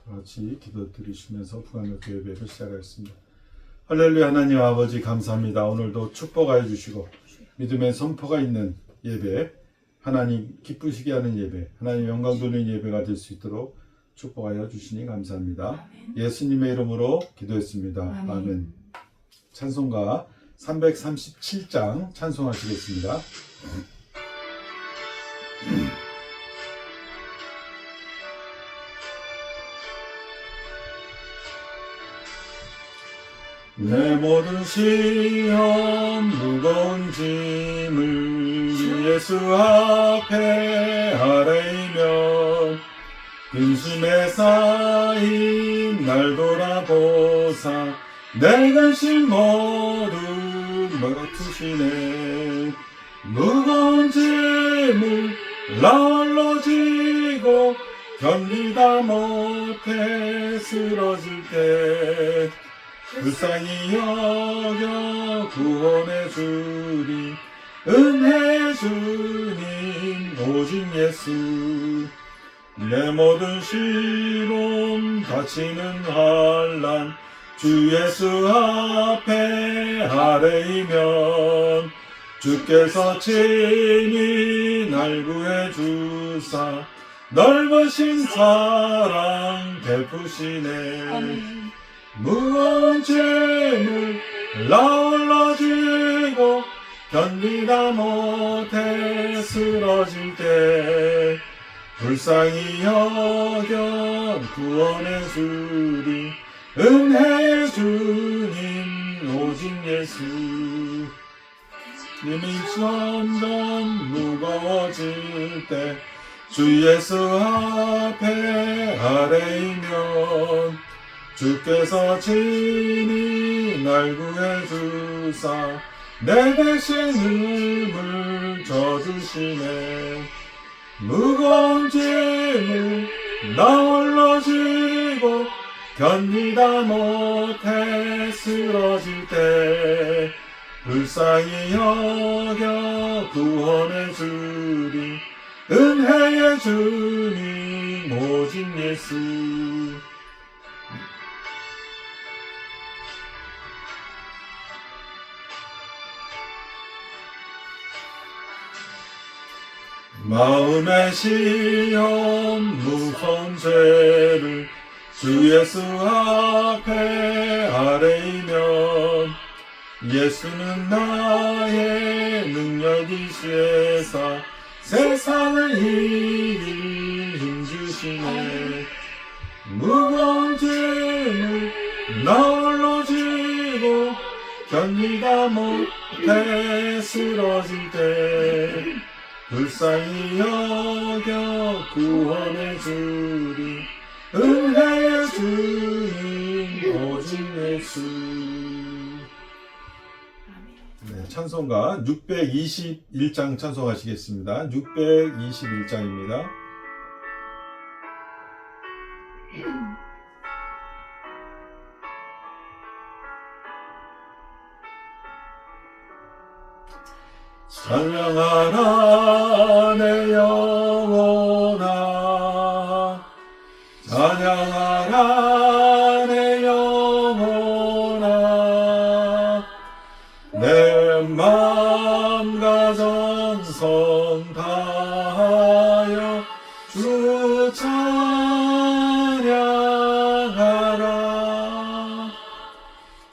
같이 기도 드리시면서 부활절 예배를 시작하겠습니다. 할렐루야. 하나님 아버지 감사합니다. 오늘도 축복하여 주시고 믿음의 선포가 있는 예배, 하나님 기쁘시게 하는 예배, 하나님 영광 돌리는 예배가 될 수 있도록 축복하여 주시니 감사합니다. 아멘. 예수님의 이름으로 기도했습니다. 아멘. 아멘. 찬송가 337장 찬송하시겠습니다. 내 모든 시험 무거운 짐을 주 예수 앞에 아뢰이면 근심에 쌓인 날 돌아보사 내 근심 모두 맡으시네. 무거운 짐을 홀로 지고 견디다 못해 쓰러질 때 불쌍히 여겨 구원해 주리 은혜 주님 오직 예수. 내 모든 시험 다치는 환난 주 예수 앞에 아뢰이면 주께서 친히 날 구해 주사 넓으신 사랑 베푸시네. 아멘. 무거운 짐을 홀로 지고 견디다 못해 쓰러질 때 불쌍히 여겨 구원해 주리 은혜의 주님 오직 예수. 이미 점점 무거워질 때 주 예수 앞에 아뢰이면 주께서 친히 날 구해 주사 내 대신 힘을 져주시네. 무거운 짐을 홀로 지고 견디다 못해 쓰러질 때 불쌍히 여겨 구원해 주리 은혜의 주님 오직 예수. 마음의 시험 무거운 죄를 주 예수 앞에 아뢰이면 예수는 나의 능력이시사 세상을 이길 힘 주시네. 무거운 짐을 홀로 지고 견디다 못해 쓰러질 때 불쌍히 여겨 구원해 주리 은혜의 주님 오직 예수. 네, 찬송가 621장 찬송하시겠습니다. 621장입니다. 찬양하라 내 영혼아 찬양하라 내 영혼아 내 맘과 전성 다하여 주 찬양하라.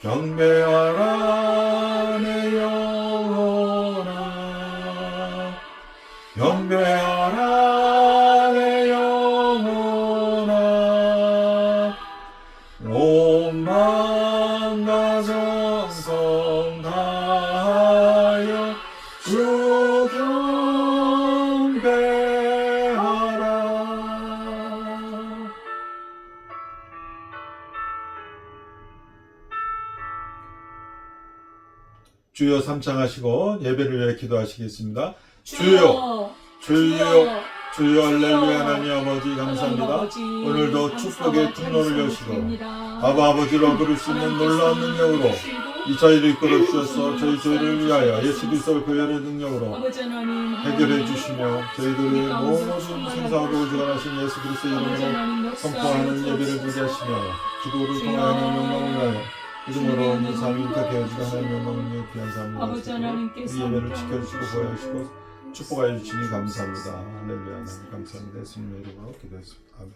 경배하라 내 영혼아 경배하라 내 영혼아 온 마음과 정성 다하여 주 경배하라. 주여 삼창하시고 예배를 위해 기도하시겠습니다. 주여 주여 주여 할렐루야. 하나님 아버지 감사합니다. 오늘도 축복의 통로를 여시고 아버지로 부를 수 있는 놀라운 능력으로 이 자리를 이끌어 주셔서 저희 교회를 위하여 예수 그리스도의 보혈의 능력으로 해결해 주시며 저희들의 모든 생사하고 주관하신 예수 그리스도의 이름으로 선포하는 예배를 드리게 하시며 기도를 통하여 영광을 위하여 믿음으로 이 삶이 인탁해 주시고 하나님의 영광을 위해 귀한 삶을 주시고 이 예배를 지켜주시고 보호하시고 축복하여 주시니 감사합니다. 할렐루야. 하나님 감사합니다. 예수님의 이름으로 기도했습니다. 아멘.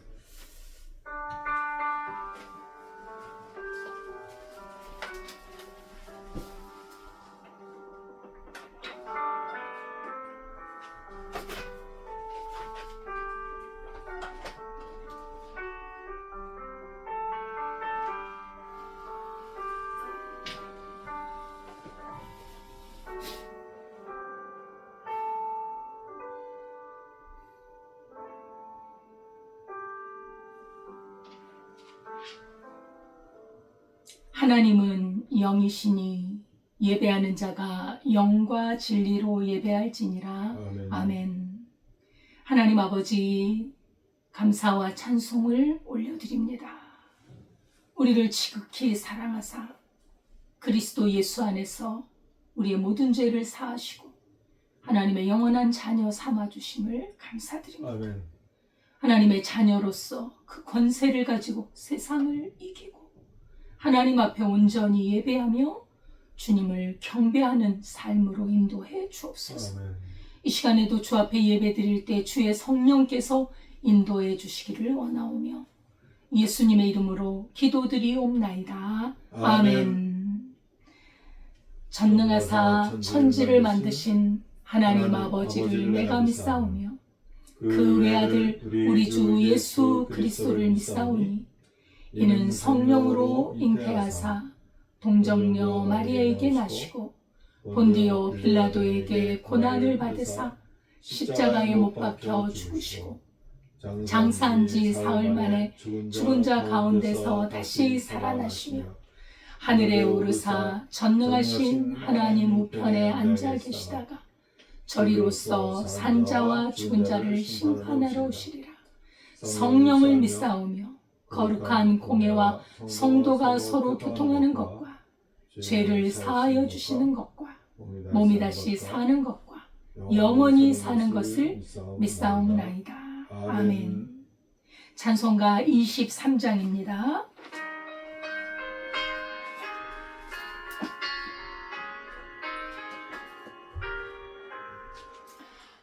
하나님은 영이시니 예배하는 자가 영과 진리로 예배할지니라. 아멘. 아멘. 하나님 아버지, 감사와 찬송을 올려드립니다. 우리를 지극히 사랑하사 그리스도 예수 안에서 우리의 모든 죄를 사하시고 하나님의 영원한 자녀 삼아주심을 감사드립니다. 아멘. 하나님의 자녀로서 그 권세를 가지고 세상을 이기고 하나님 앞에 온전히 예배하며 주님을 경배하는 삶으로 인도해 주옵소서. 아멘. 이 시간에도 주 앞에 예배 드릴 때 주의 성령께서 인도해 주시기를 원하오며 예수님의 이름으로 기도드리옵나이다. 아멘. 전능하사 천지를 만드신 하나님 아버지를 내가 믿사오며 그 외아들 우리 주 예수 그리스도를 믿사오니 이는 성령으로 잉태하사 동정녀 마리아에게 나시고 본디오 빌라도에게 고난을 받으사 십자가에 못 박혀 죽으시고 장사한 지 사흘 만에 죽은 자 가운데서 다시 살아나시며 하늘에 오르사 전능하신 하나님 우편에 앉아 계시다가 저리로서 산자와 죽은 자를 심판하러 오시리라. 성령을 믿사오며 거룩한 공예와 성도가 서로 교통하는 것과 죄를 사하여 주시는 것과 몸이 다시 사는 것과 영원히 사는 것을 믿사옵나이다. 아멘. 찬송가 23장입니다.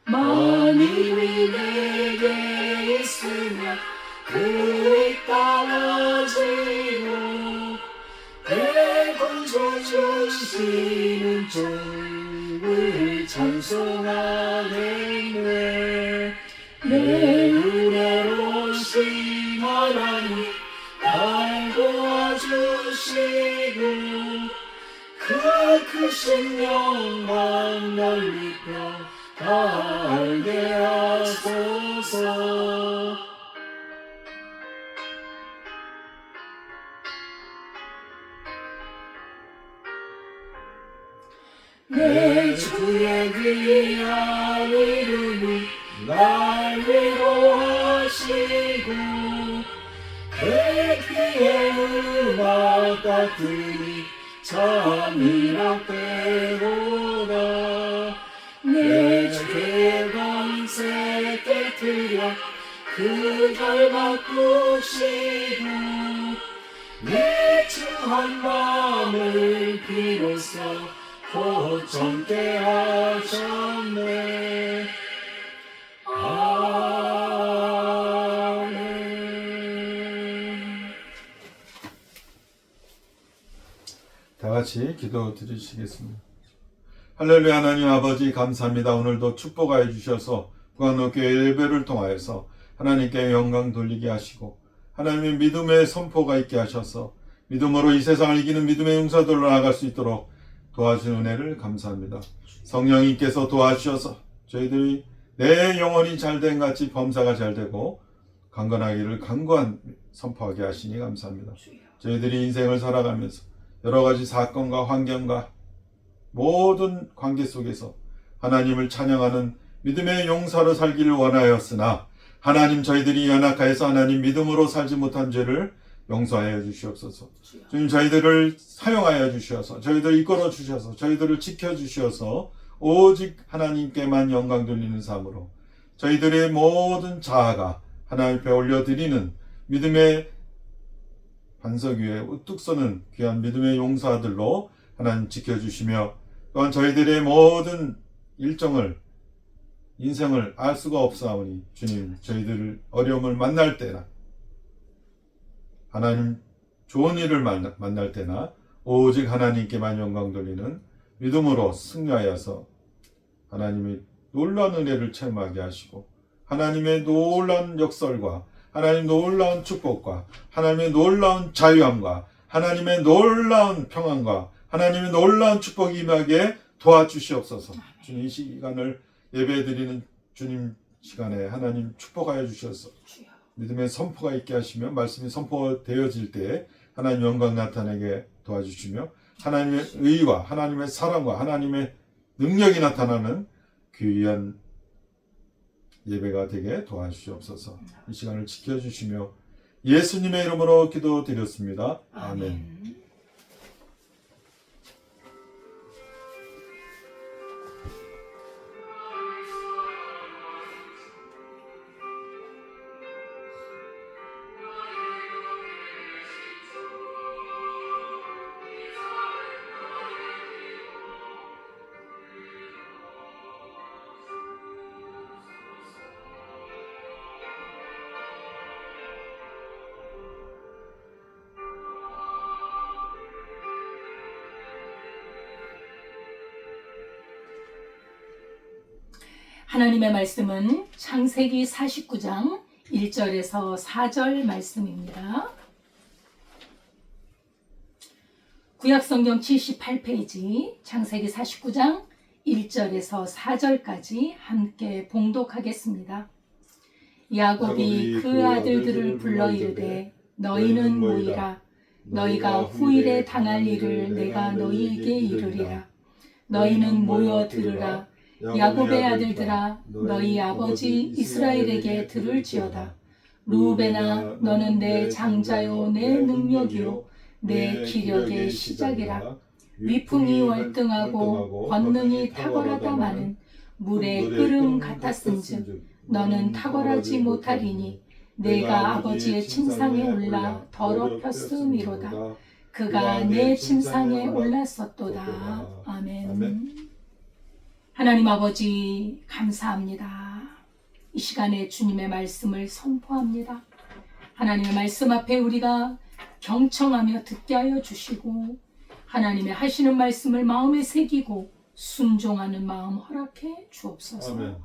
만일이 내게 있으며 그의 따라지고 내 구주 주시는 종을 찬송하겠네. 내 은혜로우신 하나님 날 도와주시고 그 크신 영광 넓이며 알게 하소서. 내 주의 귀한 이름이 날 위로하시고 내 귀의 음악 같으니 참 이락되도다. 내 주의 밤새 깨뜨려 그 결막 부시고 내 주한 마음을 비로소 곧 젊게 하셨네. 아멘. 다 같이 기도 드리시겠습니다. 할렐루야. 하나님 아버지 감사합니다. 오늘도 축복하여 주셔서 구한노교회 예배를 통하여서 하나님께 영광 돌리게 하시고 하나님의 믿음의 선포가 있게 하셔서 믿음으로 이 세상을 이기는 믿음의 용사들로 나아갈 수 있도록 도와주신 은혜를 감사합니다. 성령님께서 도와주셔서 저희들이 내 영혼이 잘된 같이 범사가 잘되고 강건하기를 강구한 선포하게 하시니 감사합니다. 저희들이 인생을 살아가면서 여러 가지 사건과 환경과 모든 관계 속에서 하나님을 찬양하는 믿음의 용사로 살기를 원하였으나 하나님 저희들이 연약하여서 하나님 믿음으로 살지 못한 죄를 용서하여 주시옵소서. 주여. 주님, 저희들을 사용하여 주셔서, 저희들을 이끌어 주셔서, 저희들을 지켜 주셔서 오직 하나님께만 영광 돌리는 삶으로 저희들의 모든 자아가 하나님 앞에 올려드리는 믿음의 반석 위에 우뚝 서는 귀한 믿음의 용사들로 하나님 지켜주시며, 또한 저희들의 모든 일정을, 인생을 알 수가 없사오니 주님, 저희들 어려움을 만날 때나 하나님 좋은 일을 만날 때나 오직 하나님께만 영광 돌리는 믿음으로 승리하여서 하나님의 놀라운 은혜를 체험하게 하시고, 하나님의 놀라운 역설과 하나님의 놀라운 축복과 하나님의 놀라운 자유함과 하나님의 놀라운 평안과 하나님의 놀라운 축복이 임하게 도와주시옵소서. 주님, 이 시간을 예배드리는 주님 시간에 하나님 축복하여 주셔서 믿음의 선포가 있게 하시며, 말씀이 선포되어질 때 하나님 영광 나타내게 도와주시며, 하나님의 의와 하나님의 사랑과 하나님의 능력이 나타나는 귀한 예배가 되게 도와주시옵소서. 이 시간을 지켜주시며 예수님의 이름으로 기도드렸습니다. 아멘. 하나님의 말씀은 창세기 49장 1절에서 4절 말씀입니다. 구약성경 78페이지 창세기 49장 1절에서 4절까지 함께 봉독하겠습니다. 야곱이 그 아들들을 불러 이르되 너희는 모이라. 너희가 후일에 당할 일을 내가 너희에게 이르리라. 너희는 모여 들으라. 야곱의 아들들아, 너희 아버지 이스라엘에게 들을지어다. 루벤아, 너는 내 장자요 내 능력이요 내 기력의 시작이라. 위풍이 월등하고 권능이 탁월하다마는 물의 끓음 같았은즉 너는 탁월하지 못하리니 내가 아버지의 침상에 올라 더럽혔음이로다. 그가 내 침상에 올랐었도다. 아멘. 하나님 아버지, 감사합니다. 이 시간에 주님의 말씀을 선포합니다. 하나님의 말씀 앞에 우리가 경청하며 듣게 하여 주시고, 하나님의 하시는 말씀을 마음에 새기고 순종하는 마음 허락해 주옵소서. 아멘.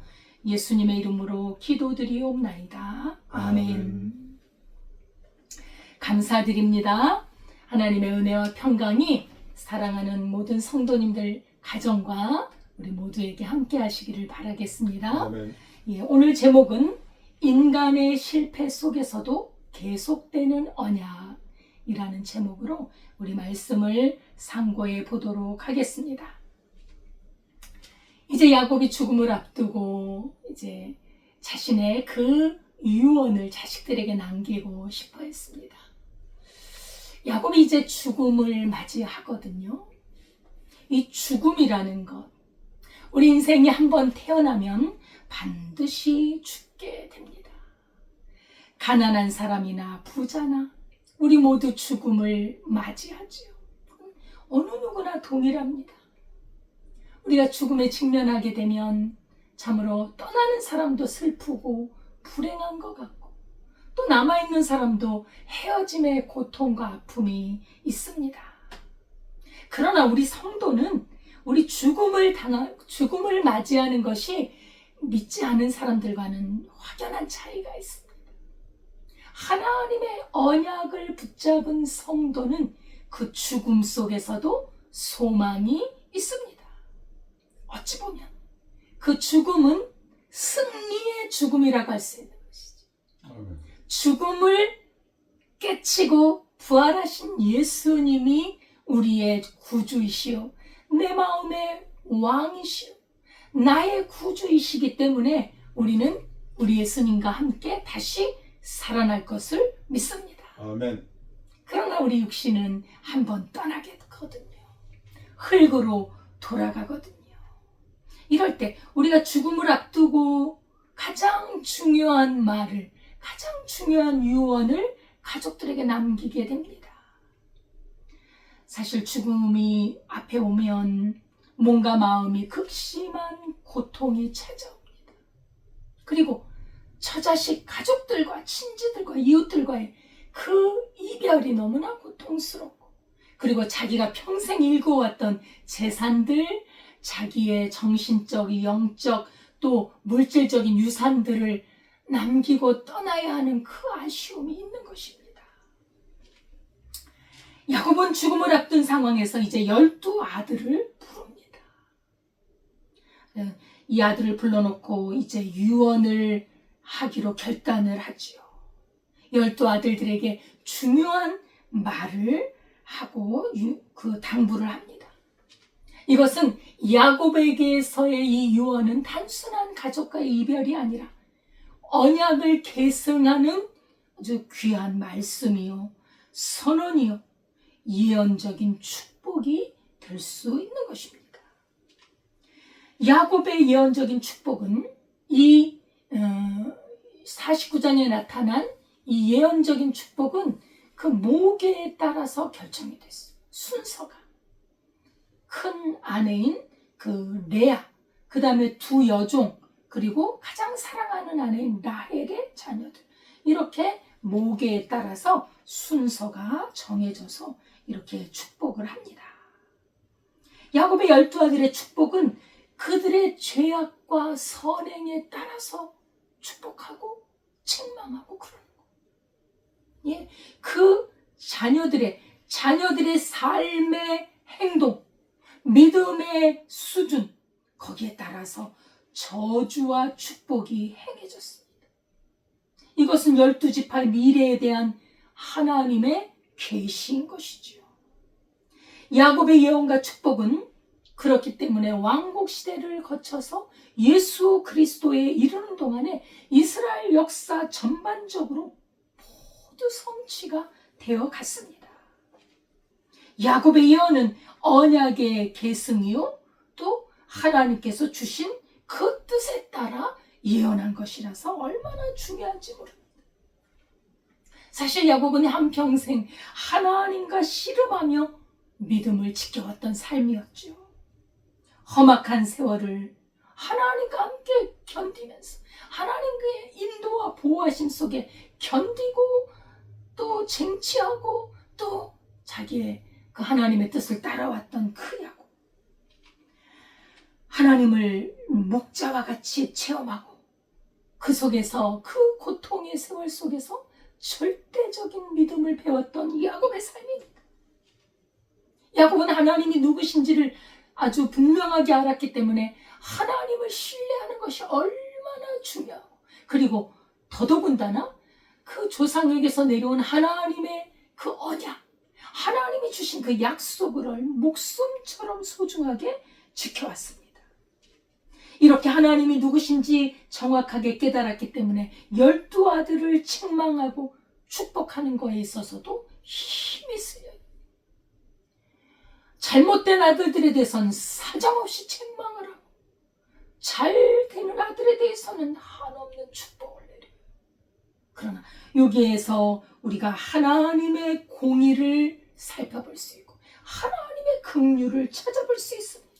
예수님의 이름으로 기도드리옵나이다. 아멘. 감사드립니다. 하나님의 은혜와 평강이 사랑하는 모든 성도님들 가정과 우리 모두에게 함께 하시기를 바라겠습니다. 아멘. 예, 오늘 제목은 인간의 실패 속에서도 계속되는 언약이라는 제목으로 우리 말씀을 상고해 보도록 하겠습니다. 이제 야곱이 죽음을 앞두고 이제 자신의 그 유언을 자식들에게 남기고 싶어 했습니다. 야곱이 이제 죽음을 맞이하거든요. 이 죽음이라는 것, 우리 인생이 한번 태어나면 반드시 죽게 됩니다. 가난한 사람이나 부자나 우리 모두 죽음을 맞이하지요. 어느 누구나 동일합니다. 우리가 죽음에 직면하게 되면 참으로 떠나는 사람도 슬프고 불행한 것 같고, 또 남아있는 사람도 헤어짐의 고통과 아픔이 있습니다. 그러나 우리 성도는 우리 죽음을 맞이하는 것이 믿지 않은 사람들과는 확연한 차이가 있습니다. 하나님의 언약을 붙잡은 성도는 그 죽음 속에서도 소망이 있습니다. 어찌 보면 그 죽음은 승리의 죽음이라고 할 수 있는 것이죠. 죽음을 깨치고 부활하신 예수님이 우리의 구주이시오, 내 마음의 왕이시오, 나의 구주이시기 때문에 우리는 우리 예수님과 함께 다시 살아날 것을 믿습니다. 아멘. 그러나 우리 육신은 한번 떠나겠거든요. 흙으로 돌아가거든요. 이럴 때 우리가 죽음을 앞두고 가장 중요한 말을, 가장 중요한 유언을 가족들에게 남기게 됩니다. 사실 죽음이 앞에 오면 몸과 마음이 극심한 고통이 찾아옵니다. 그리고 처자식 가족들과 친지들과 이웃들과의 그 이별이 너무나 고통스럽고, 그리고 자기가 평생 일궈왔던 재산들, 자기의 정신적, 영적, 또 물질적인 유산들을 남기고 떠나야 하는 그 아쉬움이 있는 것입니다. 야곱은 죽음을 앞둔 상황에서 이제 12아들을 부릅니다. 이 아들을 불러놓고 이제 유언을 하기로 결단을 하지요. 12아들들에게 중요한 말을 하고 그 당부를 합니다. 이것은 야곱에게서의 이 유언은 단순한 가족과의 이별이 아니라 언약을 계승하는 아주 귀한 말씀이요, 선언이요, 예언적인 축복이 될 수 있는 것입니다. 야곱의 예언적인 축복은 이 49장에 나타난 이 예언적인 축복은 그 모계에 따라서 결정이 됐어요. 순서가 큰 아내인 그 레아, 그 다음에 두 여종, 그리고 가장 사랑하는 아내인 라헬의 자녀들, 이렇게 모계에 따라서 순서가 정해져서 이렇게 축복을 합니다. 야곱의 12아들의 축복은 그들의 죄악과 선행에 따라서 축복하고 책망하고 그러는 거예요. 예, 그 자녀들의 삶의 행동, 믿음의 수준, 거기에 따라서 저주와 축복이 행해졌습니다. 이것은 12지파의 미래에 대한 하나님의 계시인 것이지요. 야곱의 예언과 축복은 그렇기 때문에 왕국 시대를 거쳐서 예수 그리스도에 이르는 동안에 이스라엘 역사 전반적으로 모두 성취가 되어 갔습니다. 야곱의 예언은 언약의 계승이요, 또 하나님께서 주신 그 뜻에 따라 예언한 것이라서 얼마나 중요한지 모릅니다. 사실 야곱은 한평생 하나님과 씨름하며 믿음을 지켜왔던 삶이었죠. 험악한 세월을 하나님과 함께 견디면서 하나님의 인도와 보호하심 속에 견디고 또 쟁취하고 또 자기의 그 하나님의 뜻을 따라왔던 그 야곱. 하나님을 목자와 같이 체험하고 그 속에서, 그 고통의 세월 속에서 절대적인 믿음을 배웠던 야곱의 삶입니다. 야곱은 하나님이 누구신지를 아주 분명하게 알았기 때문에 하나님을 신뢰하는 것이 얼마나 중요하고, 그리고 더더군다나 그 조상에게서 내려온 하나님의 그 언약, 하나님이 주신 그 약속을 목숨처럼 소중하게 지켜왔습니다. 이렇게 하나님이 누구신지 정확하게 깨달았기 때문에 12아들을 책망하고 축복하는 거에 있어서도 힘이 쓰여요. 잘못된 아들들에 대해서는 사정없이 책망을 하고, 잘 되는 아들에 대해서는 한없는 축복을 내려요. 그러나 여기에서 우리가 하나님의 공의를 살펴볼 수 있고 하나님의 긍휼을 찾아볼 수 있습니다.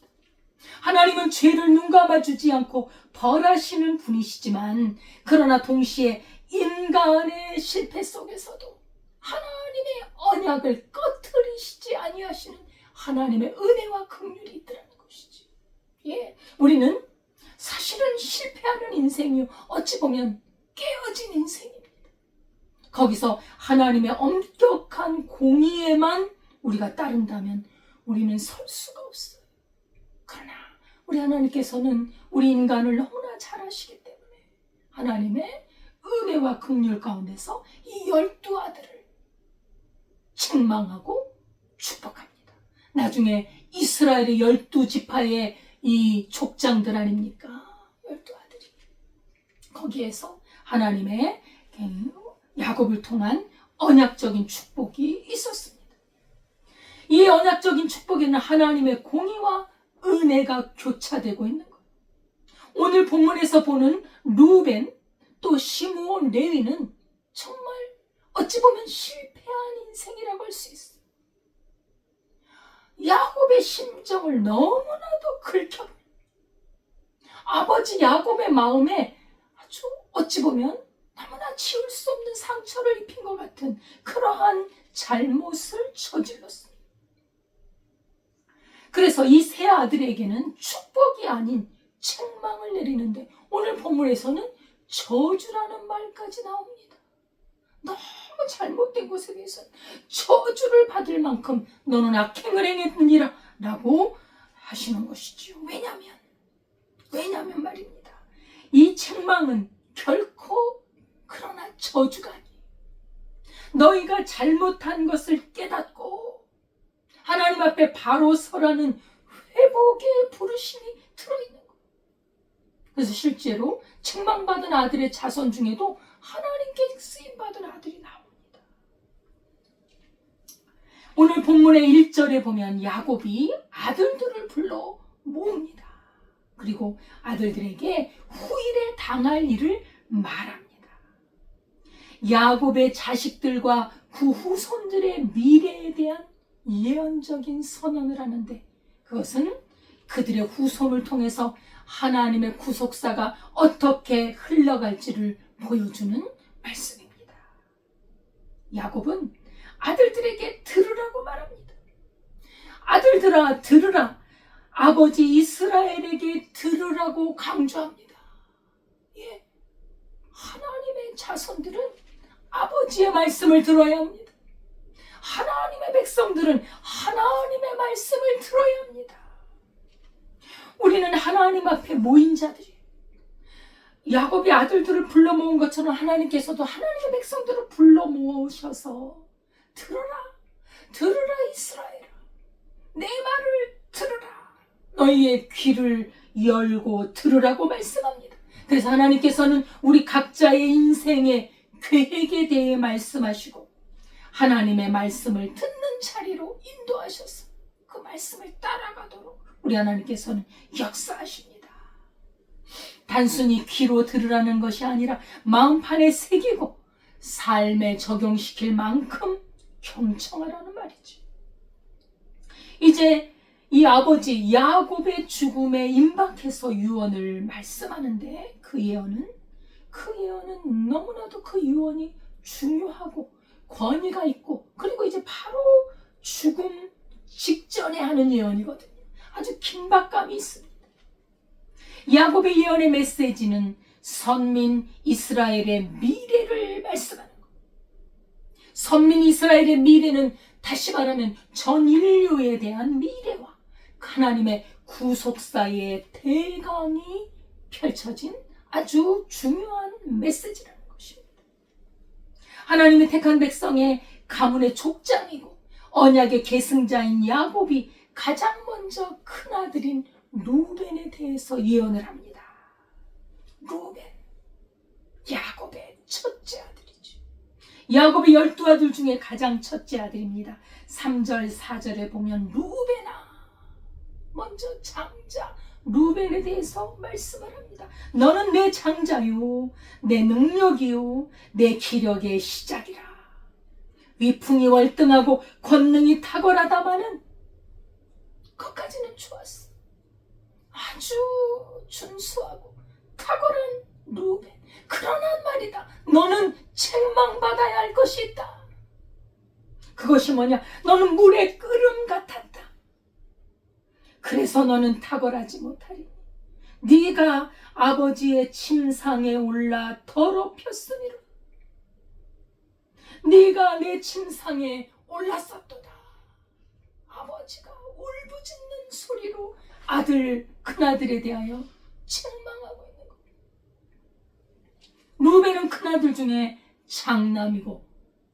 하나님은 죄를 눈감아주지 않고 벌하시는 분이시지만, 그러나 동시에 인간의 실패 속에서도 하나님의 언약을 꺼트리시지 아니하시는 하나님의 은혜와 긍휼이 있더라는 것이지. 예, 우리는 사실은 실패하는 인생이요, 어찌 보면 깨어진 인생입니다. 거기서 하나님의 엄격한 공의에만 우리가 따른다면 우리는 설 수가 없어요. 그러나 우리 하나님께서는 우리 인간을 너무나 잘 아시기 때문에 하나님의 은혜와 긍휼 가운데서 이 12아들을 책망하고 축복합니다. 나중에 이스라엘의 12지파의 이 족장들 아닙니까? 12아들이. 거기에서 하나님의 야곱을 통한 언약적인 축복이 있었습니다. 이 언약적인 축복에는 하나님의 공의와 은혜가 교차되고 있는 것. 오늘 본문에서 보는 루벤 또 시므온 레위는 정말 어찌 보면 실패한 인생이라고 할 수 있어요. 야곱의 심정을 너무나도 긁혀버린 아버지 야곱의 마음에 아주 어찌 보면 너무나 지울 수 없는 상처를 입힌 것 같은 그러한 잘못을 저질렀습니다. 그래서 이 세 아들에게는 축복이 아닌 책망을 내리는데 오늘 본문에서는 저주라는 말까지 나옵니다. 너무 잘못된 것에 대해서 저주를 받을 만큼 너는 악행을 행했느니라 라고 하시는 것이죠. 왜냐면 말입니다. 이 책망은 결코 그러나 저주가 아니에요. 너희가 잘못한 것을 깨닫고 하나님 앞에 바로 서라는 회복의 부르심이 들어있는 거예요. 그래서 실제로 책망받은 아들의 자손 중에도 하나님께 쓰임받은 아들이 나옵니다. 오늘 본문의 1절에 보면 야곱이 아들들을 불러 모읍니다. 그리고 아들들에게 후일에 당할 일을 말합니다. 야곱의 자식들과 그 후손들의 미래에 대한 예언적인 선언을 하는데 그것은 그들의 후손을 통해서 하나님의 구속사가 어떻게 흘러갈지를 보여주는 말씀입니다. 야곱은 아들들에게 들으라고 말합니다. 아들들아 들으라. 아버지 이스라엘에게 들으라고 강조합니다. 예, 하나님의 자손들은 아버지의 말씀을 들어야 합니다. 하나님의 백성들은 하나님의 말씀을 들어야 합니다. 우리는 하나님 앞에 모인 자들이에요. 야곱이 아들들을 불러 모은 것처럼 하나님께서도 하나님의 백성들을 불러 모으셔서 들으라 이스라엘아, 내 말을 들으라. 너희의 귀를 열고 들으라고 말씀합니다. 그래서 하나님께서는 우리 각자의 인생의 계획에 대해 말씀하시고 하나님의 말씀을 듣는 자리로 인도하셔서 그 말씀을 따라가도록 우리 하나님께서는 역사하십니다. 단순히 귀로 들으라는 것이 아니라 마음판에 새기고 삶에 적용시킬 만큼 경청하라는 말이죠. 이제 이 아버지 야곱의 죽음에 임박해서 유언을 말씀하는데 그 예언은 너무나도 그 유언이 중요하고 권위가 있고 그리고 이제 바로 죽음 직전에 하는 예언이거든요. 아주 긴박감이 있습니다. 야곱의 예언의 메시지는 선민 이스라엘의 미래를 말씀하는 것. 선민 이스라엘의 미래는 다시 말하면 전 인류에 대한 미래와 하나님의 구속사의 대강이 펼쳐진 아주 중요한 메시지라는 것입니다. 하나님의 택한 백성의 가문의 족장이고 언약의 계승자인 야곱이 가장 먼저 큰아들인 루벤에 대해서 예언을 합니다. 루벤, 야곱의 첫째 아들이죠. 야곱의 12아들 중에 가장 첫째 아들입니다. 3절, 4절에 보면 루벤아, 먼저 장자 루벤에 대해서 말씀을 합니다. 너는 내 장자요, 내 능력이요, 내 기력의 시작이라. 위풍이 월등하고 권능이 탁월하다마는 그것까지는 좋았어. 아주 준수하고 탁월한 루벤. 그러나 말이다. 너는 책망받아야 할 것이 있다. 그것이 뭐냐? 너는 물의 끓음 같았다. 그래서 너는 탁월하지 못하리니 네가 아버지의 침상에 올라 더럽혔으니라. 네가 내 침상에 올랐었도다. 아버지가 울부짖는 소리로 큰아들에 대하여 책망하고 있는 것. 루벤은 큰아들 중에 장남이고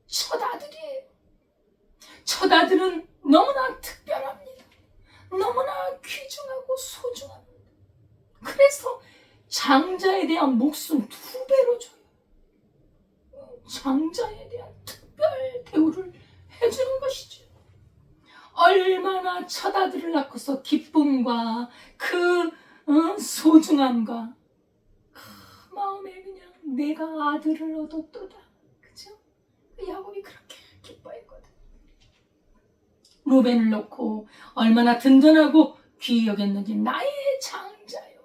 첫아들이에요. 첫아들은 너무나 특별합니다. 너무나 귀중하고 소중합니다. 그래서 장자에 대한 목숨 2배로 줘요. 장자에 대한 특별한 특별 대우를 해주는 것이죠. 얼마나 첫 아들을 낳고서 기쁨과 그 소중함과 그 마음에 그냥 내가 아들을 얻었도다. 그죠? 그 야곱이 그렇게 기뻐했거든. 루벤을 놓고 얼마나 든든하고 귀히 여겼는지. 나의 장자요.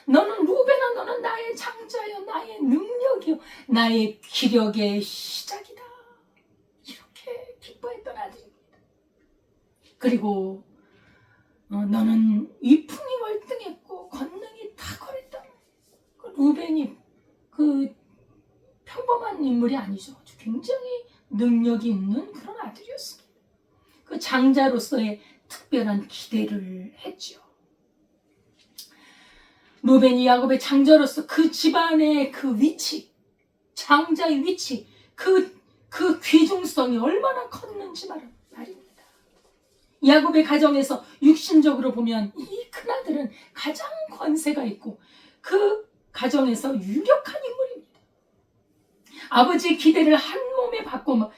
너는 루벤아, 너는 나의 장자요. 나의 능력이요. 나의 기력의 시작이다. 이렇게 기뻐했던 아들입니다. 그리고 너는 위풍이 월등했고 권능이 탁월했다. 루벤이 그 평범한 인물이 아니죠. 아주 굉장히 능력이 있는 그런 아들이었습니다. 그 장자로서의 특별한 기대를 했죠. 루벤이 야곱의 장자로서 그 집안의 그 위치, 장자의 위치, 그 귀중성이 얼마나 컸는지 말입니다. 야곱의 가정에서 육신적으로 보면 이 큰아들은 가장 권세가 있고 그 가정에서 유력한 인물입니다. 아버지의 기대를 한 몸에 받고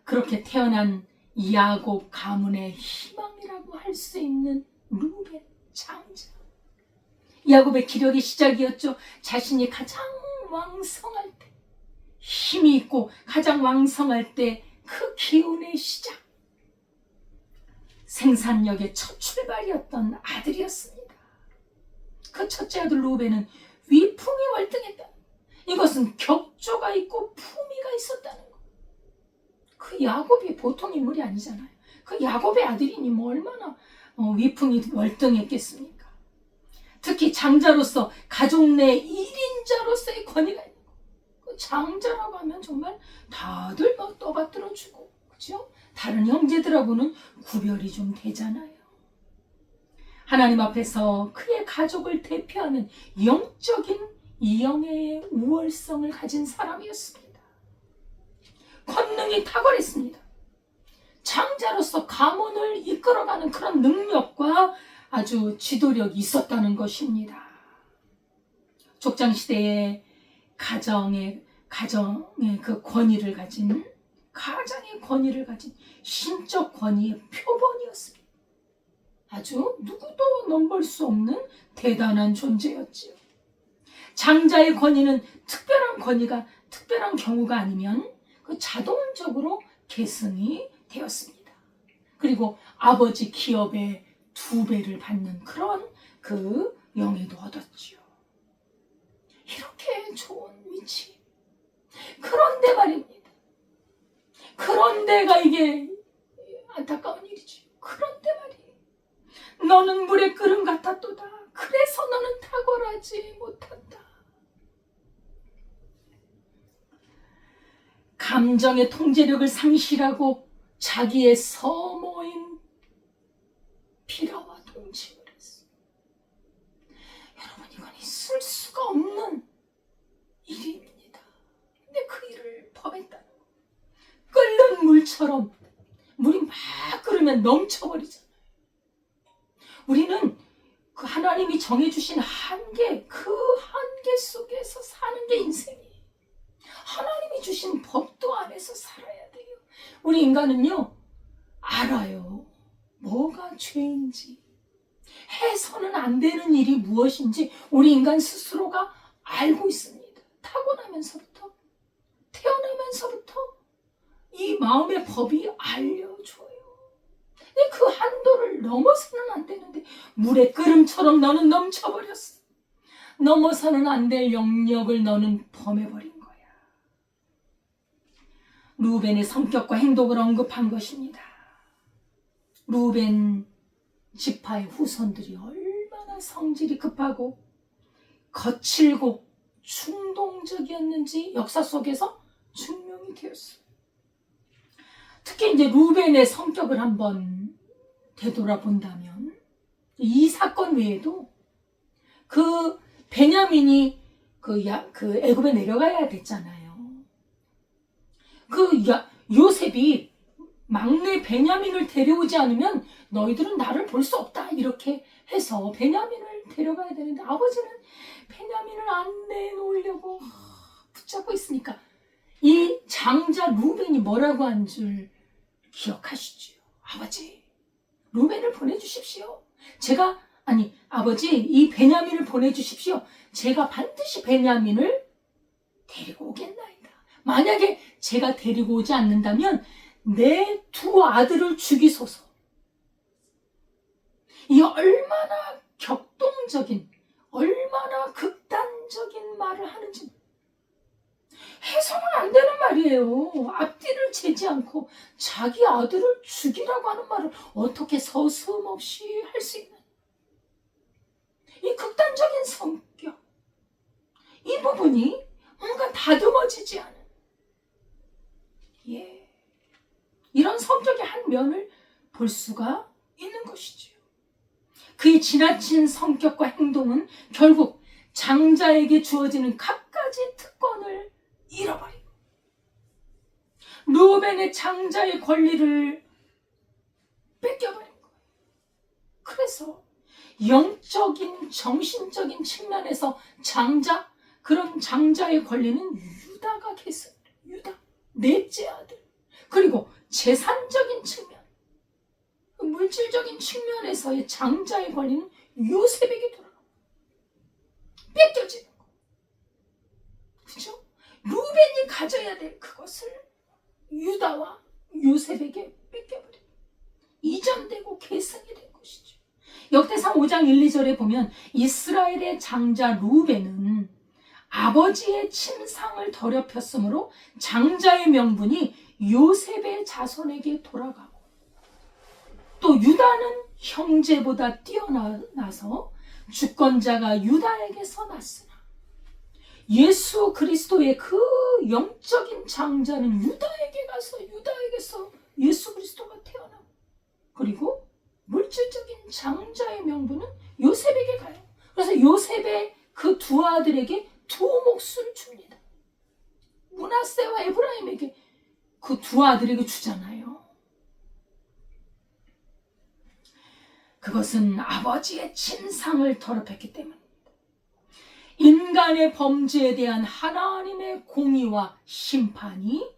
그렇게 태어난 야곱 가문의 희망이라고 할 수 있는 루벤 장자. 야곱의 기력의 시작이었죠. 자신이 가장 왕성할 때, 힘이 있고 가장 왕성할 때 그 기운의 시작. 생산력의 첫 출발이었던 아들이었습니다. 그 첫째 아들 루벤은 위풍이 월등했다. 이것은 격조가 있고 품위가 있었다는 것. 그 야곱이 보통 인물이 아니잖아요. 그 야곱의 아들이니 뭐 얼마나 위풍이 월등했겠습니까? 특히 장자로서 가족 내 1인자로서의 권위가 있는 거. 그 장자라고 하면 정말 다들 막 떠받들어주고, 그죠? 다른 형제들하고는 구별이 좀 되잖아요. 하나님 앞에서 그의 가족을 대표하는 영적인 영의 우월성을 가진 사람이었습니다. 권능이 탁월했습니다. 장자로서 가문을 이끌어가는 그런 능력과 아주 지도력이 있었다는 것입니다. 족장시대의 가정의 그 권위를 가진, 가장의 권위를 가진 신적 권위의 표본이었습니다. 아주 누구도 넘볼 수 없는 대단한 존재였지요. 장자의 권위는 특별한 권위가 특별한 경우가 아니면 그 자동적으로 계승이 되었습니다. 그리고 아버지 기업의 2배를 받는 그런 그 영예도 얻었지요. 이렇게 좋은 위치. 그런데 말입니다. 그런데가 이게 안타까운 일이지. 그런데 말이에요. 너는 물의 끓음 같았도다. 그래서 너는 탁월하지 못한다. 감정의 통제력을 상실하고 자기의 서모인 비라와 동침을 했어. 여러분, 이건 있을 수가 없는 일입니다. 근데 그 일을 범했다는 거. 끓는 물처럼 물이 막 끓으면 넘쳐버리잖아요. 우리는 그 하나님이 정해주신 한계, 그 한계 속에서 사는 게 인생이에요. 하나님이 주신 법도 안에서 살아야 돼요. 우리 인간은요, 알아요. 뭐가 죄인지, 해서는 안 되는 일이 무엇인지 우리 인간 스스로가 알고 있습니다. 타고나면서부터, 태어나면서부터 이 마음의 법이 알려줘요. 근데 그 한도를 넘어서는 안 되는데 물의 끓음처럼 너는 넘쳐버렸어. 넘어서는 안 될 영역을 너는 범해버린 거야. 루벤의 성격과 행동을 언급한 것입니다. 루벤 지파의 후손들이 얼마나 성질이 급하고 거칠고 충동적이었는지 역사 속에서 증명이 되었어요. 특히 이제 루벤의 성격을 한번 되돌아본다면 이 사건 외에도 그 베냐민이 그 애굽에 내려가야 됐잖아요. 요셉이 막내 베냐민을 데려오지 않으면 너희들은 나를 볼 수 없다 이렇게 해서 베냐민을 데려가야 되는데 아버지는 베냐민을 안 내놓으려고 붙잡고 있으니까 이 장자 루벤이 뭐라고 한 줄 기억하시죠? 아버지, 루벤을 보내주십시오. 아버지, 이 베냐민을 보내주십시오. 제가 반드시 베냐민을 데리고 오겠나이다. 만약에 제가 데리고 오지 않는다면 내 두 아들을 죽이소서. 이 얼마나 격동적인, 얼마나 극단적인 말을 하는지 해서는 안 되는 말이에요. 앞뒤를 재지 않고 자기 아들을 죽이라고 하는 말을 어떻게 서슴없이 할 수 있는 이 극단적인 성격, 이 부분이 뭔가 다듬어지지 않은 이런 성격의 한 면을 볼 수가 있는 것이지요. 그의 지나친 성격과 행동은 결국 장자에게 주어지는 갖가지 특권을 잃어버리고 루벤의 장자의 권리를 뺏겨버린 거예요. 그래서 영적인 정신적인 측면에서 그런 장자의 권리는 유다가 계승, 유다 넷째 아들. 그리고 재산적인 측면, 물질적인 측면에서의 장자의 권리는 요셉에게 돌아가고 뺏겨지는 거. 그렇죠? 루벤이 가져야 될 그것을 유다와 요셉에게 뺏겨버리고 이전되고 계승이 된 것이죠. 역대상 5장 1, 2절에 보면 이스라엘의 장자 루벤은 아버지의 침상을 더럽혔으므로 장자의 명분이 요셉의 자손에게 돌아가고 또 유다는 형제보다 뛰어나서 주권자가 유다에게서 났으나 예수 그리스도의 그 영적인 장자는 유다에게 가서 유다에게서 예수 그리스도가 태어나고 그리고 물질적인 장자의 명분은 요셉에게 가요. 그래서 요셉의 그 두 아들에게 두 몫을 줍니다. 므낫세와 에브라임에게 그 두 아들에게 주잖아요. 그것은 아버지의 침상을 더럽혔기 때문입니다. 인간의 범죄에 대한 하나님의 공의와 심판이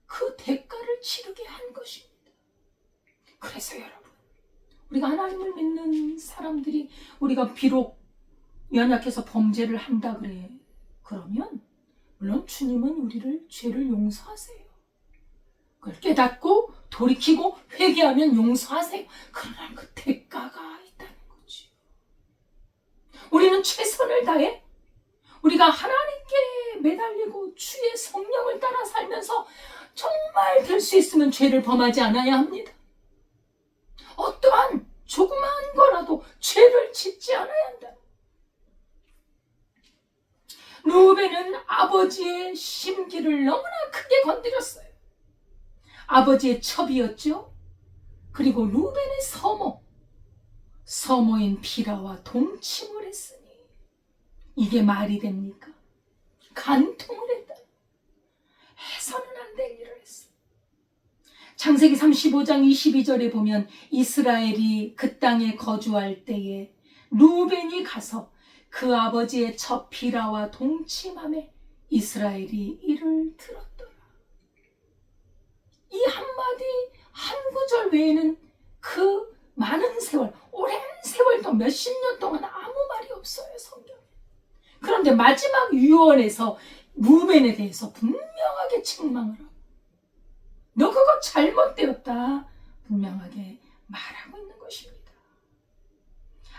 그 대가를 치르게 한 것입니다. 그래서 여러분, 우리가 하나님을 믿는 사람들이 우리가 비록 연약해서 범죄를 한다 그러면 물론 주님은 우리를 죄를 용서하세요. 그걸 깨닫고 돌이키고 회개하면 용서하세요. 그러나 그 대가가 있다는 거지. 우리는 최선을 다해 우리가 하나님께 매달리고 주의 성령을 따라 살면서 정말 될 수 있으면 죄를 범하지 않아야 합니다. 어떠한 조그마한 거라도 죄를 짓지 않아야 한다. 루벤은 아버지의 심기를 너무나 크게 건드렸어요. 아버지의 첩이었죠. 그리고 루벤의 서모인 비라와 동침을 했으니 이게 말이 됩니까? 간통을 했다. 해서는 안 될 일을 했어. 창세기 35장 22절에 보면 이스라엘이 그 땅에 거주할 때에 루벤이 가서 그 아버지의 첩 비라와 동침함에 이스라엘이 이를 들었더라. 이 한마디 한 구절 외에는 그 많은 세월, 오랜 세월 또 몇십 년 동안 아무 말이 없어요, 성경에. 그런데 마지막 유언에서 루벤에 대해서 분명하게 책망을 하고 너 그거 잘못되었다 분명하게 말하고 있는 것입니다.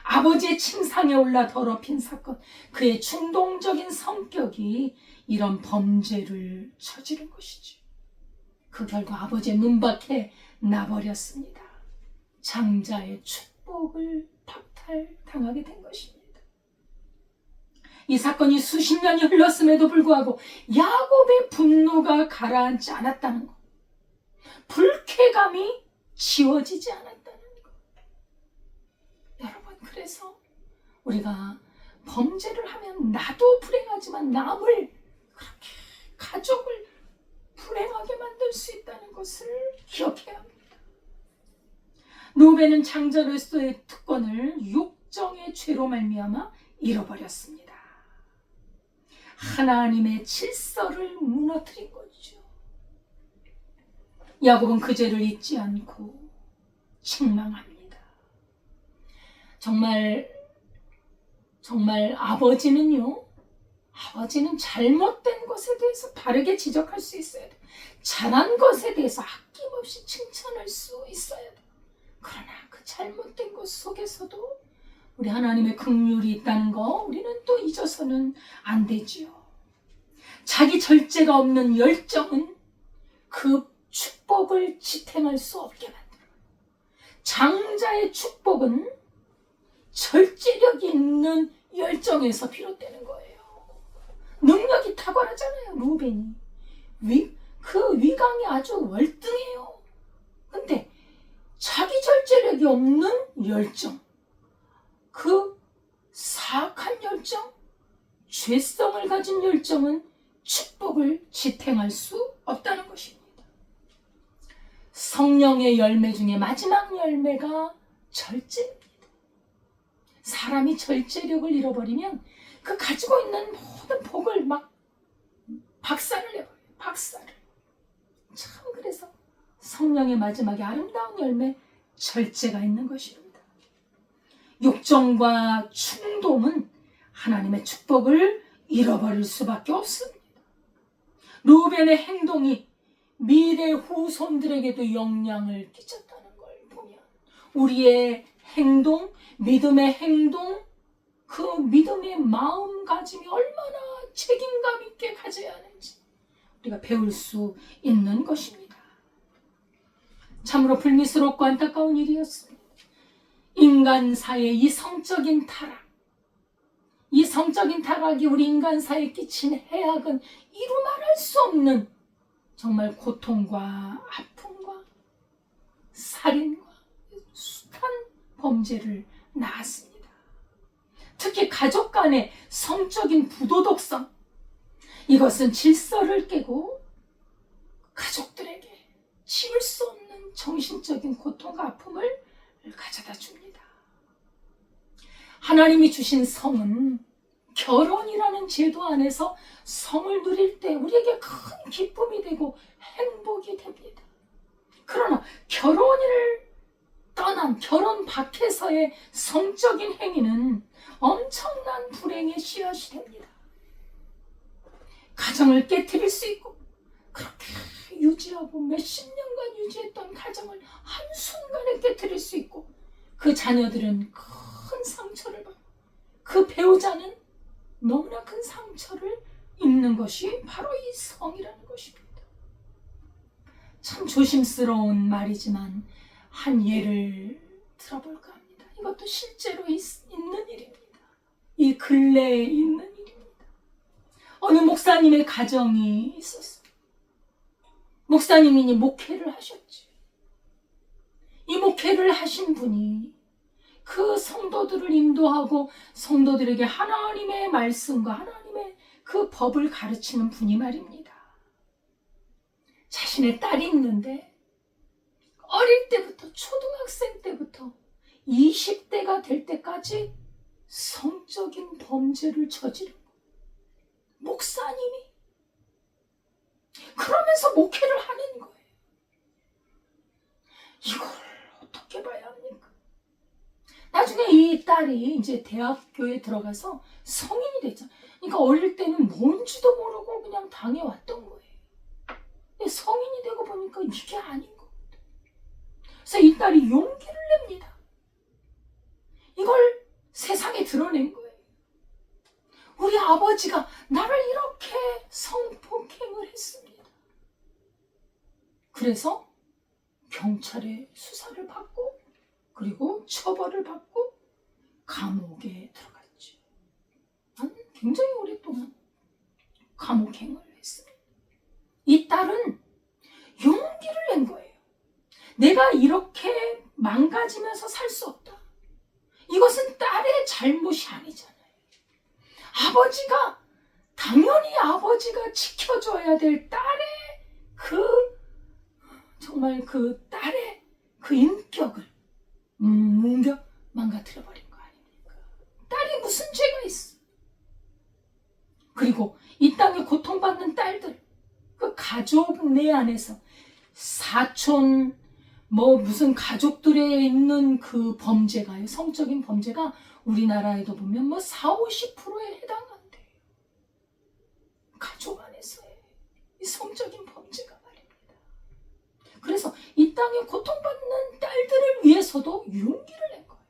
아버지의 침상에 올라 더럽힌 사건, 그의 충동적인 성격이 이런 범죄를 저지른 것이죠. 그 결과 아버지의 눈밖에 나버렸습니다. 장자의 축복을 박탈당하게 된 것입니다. 이 사건이 수십 년이 흘렀음에도 불구하고 야곱의 분노가 가라앉지 않았다는 것, 불쾌감이 지워지지 않았다는 것. 여러분, 그래서 우리가 범죄를 하면 나도 불행하지만 남을 그렇게 가족을 불행하게 만들 수 있다는 것을 기억해야 합니다. 루벤은 장자로서의 특권을 욕정의 죄로 말미암아 잃어버렸습니다. 하나님의 질서를 무너뜨린 거죠. 야곱은 그 죄를 잊지 않고 책망합니다. 정말 아버지는 잘못된 것에 대해서 바르게 지적할 수 있어야 돼. 잘한 것에 대해서 아낌없이 칭찬할 수 있어야 돼. 그러나 그 잘못된 것 속에서도 우리 하나님의 긍휼이 있다는 거 우리는 또 잊어서는 안 되지요. 자기 절제가 없는 열정은 그 축복을 지탱할 수 없게 만들어요. 장자의 축복은 절제력이 있는 열정에서 비롯되는 거예요. 능력이 탁월하잖아요. 루벤이 그 위강이 아주 월등해요. 근데 자기 절제력이 없는 열정, 그 사악한 열정, 죄성을 가진 열정은 축복을 지탱할 수 없다는 것입니다. 성령의 열매 중에 마지막 열매가 절제입니다. 사람이 절제력을 잃어버리면 그 가지고 있는 모든 복을 막 박살을 내버려요. 박살을. 참 그래서 성령의 마지막에 아름다운 열매 절제가 있는 것입니다. 욕정과 충동은 하나님의 축복을 잃어버릴 수밖에 없습니다. 루벤의 행동이 미래 후손들에게도 영향을 끼쳤다는 걸 보면 우리의 행동, 믿음의 행동, 그 믿음의 마음가짐이 얼마나 책임감 있게 가져야 하는지 우리가 배울 수 있는 것입니다. 참으로 불미스럽고 안타까운 일이었습니다. 인간사의 이 성적인 타락이 우리 인간사에 끼친 해악은 이루 말할 수 없는 정말 고통과 아픔과 살인과 숱한 범죄를 낳았습니다. 특히 가족 간의 성적인 부도덕성, 이것은 질서를 깨고 가족들에게 지울 수 없는 정신적인 고통과 아픔을 가져다 줍니다. 하나님이 주신 성은 결혼이라는 제도 안에서 성을 누릴 때 우리에게 큰 기쁨이 되고 행복이 됩니다. 그러나 결혼을 떠난 결혼 밖에서의 성적인 행위는 엄청난 불행의 씨앗이 됩니다. 가정을 깨트릴 수 있고 그렇게 유지하고 몇십 년간 유지했던 가정을 한순간에 깨트릴 수 있고 그 자녀들은 큰 상처를 받고 그 배우자는 너무나 큰 상처를 입는 것이 바로 이 성이라는 것입니다. 참 조심스러운 말이지만 한 예를 들어볼까 합니다. 이것도 실제로 있는 일입니다. 이 근래에 있는 일입니다. 어느 목사님의 가정이 있었어요. 목사님이 목회를 하셨지. 이 목회를 하신 분이 그 성도들을 인도하고 성도들에게 하나님의 말씀과 하나님의 그 법을 가르치는 분이 말입니다. 자신의 딸이 있는데 어릴 때부터 초등학생 때부터 20대가 될 때까지 성적인 범죄를 저지르고 목사님이 그러면서 목회를 하는 거예요. 이걸 어떻게 봐야 합니까? 나중에 이 딸이 이제 대학교에 들어가서 성인이 됐잖아. 그러니까 어릴 때는 뭔지도 모르고 그냥 당해왔던 거예요. 근데 성인이 되고 보니까 이게 아닌 것 같아요. 그래서 이 딸이 용기를 냅니다. 이걸 세상에 드러낸 거예요. 우리 아버지가 나를 이렇게 성폭행을 했습니다. 그래서 경찰에 수사를 받고 그리고 처벌을 받고 감옥에 들어갔죠. 굉장히 오랫동안 감옥행을 했습니다. 이 딸은 용기를 낸 거예요. 내가 이렇게 망가지면서 살 수 없다. 이것은 딸의 잘못이 아니잖아요. 당연히 아버지가 지켜줘야 될 딸의 정말 그 딸의 그 인격을 망가뜨려버린 거 아닙니까? 딸이 무슨 죄가 있어? 그리고 이 땅에 고통받는 딸들, 그 가족 내 안에서 사촌 뭐 무슨 가족들에 있는 그 범죄가요. 성적인 범죄가 우리나라에도 보면 뭐 40~50%에 해당한대요. 가족 안에서의 이 성적인 범죄가 말입니다. 그래서 이 땅에 고통받는 딸들을 위해서도 용기를 낸 거예요.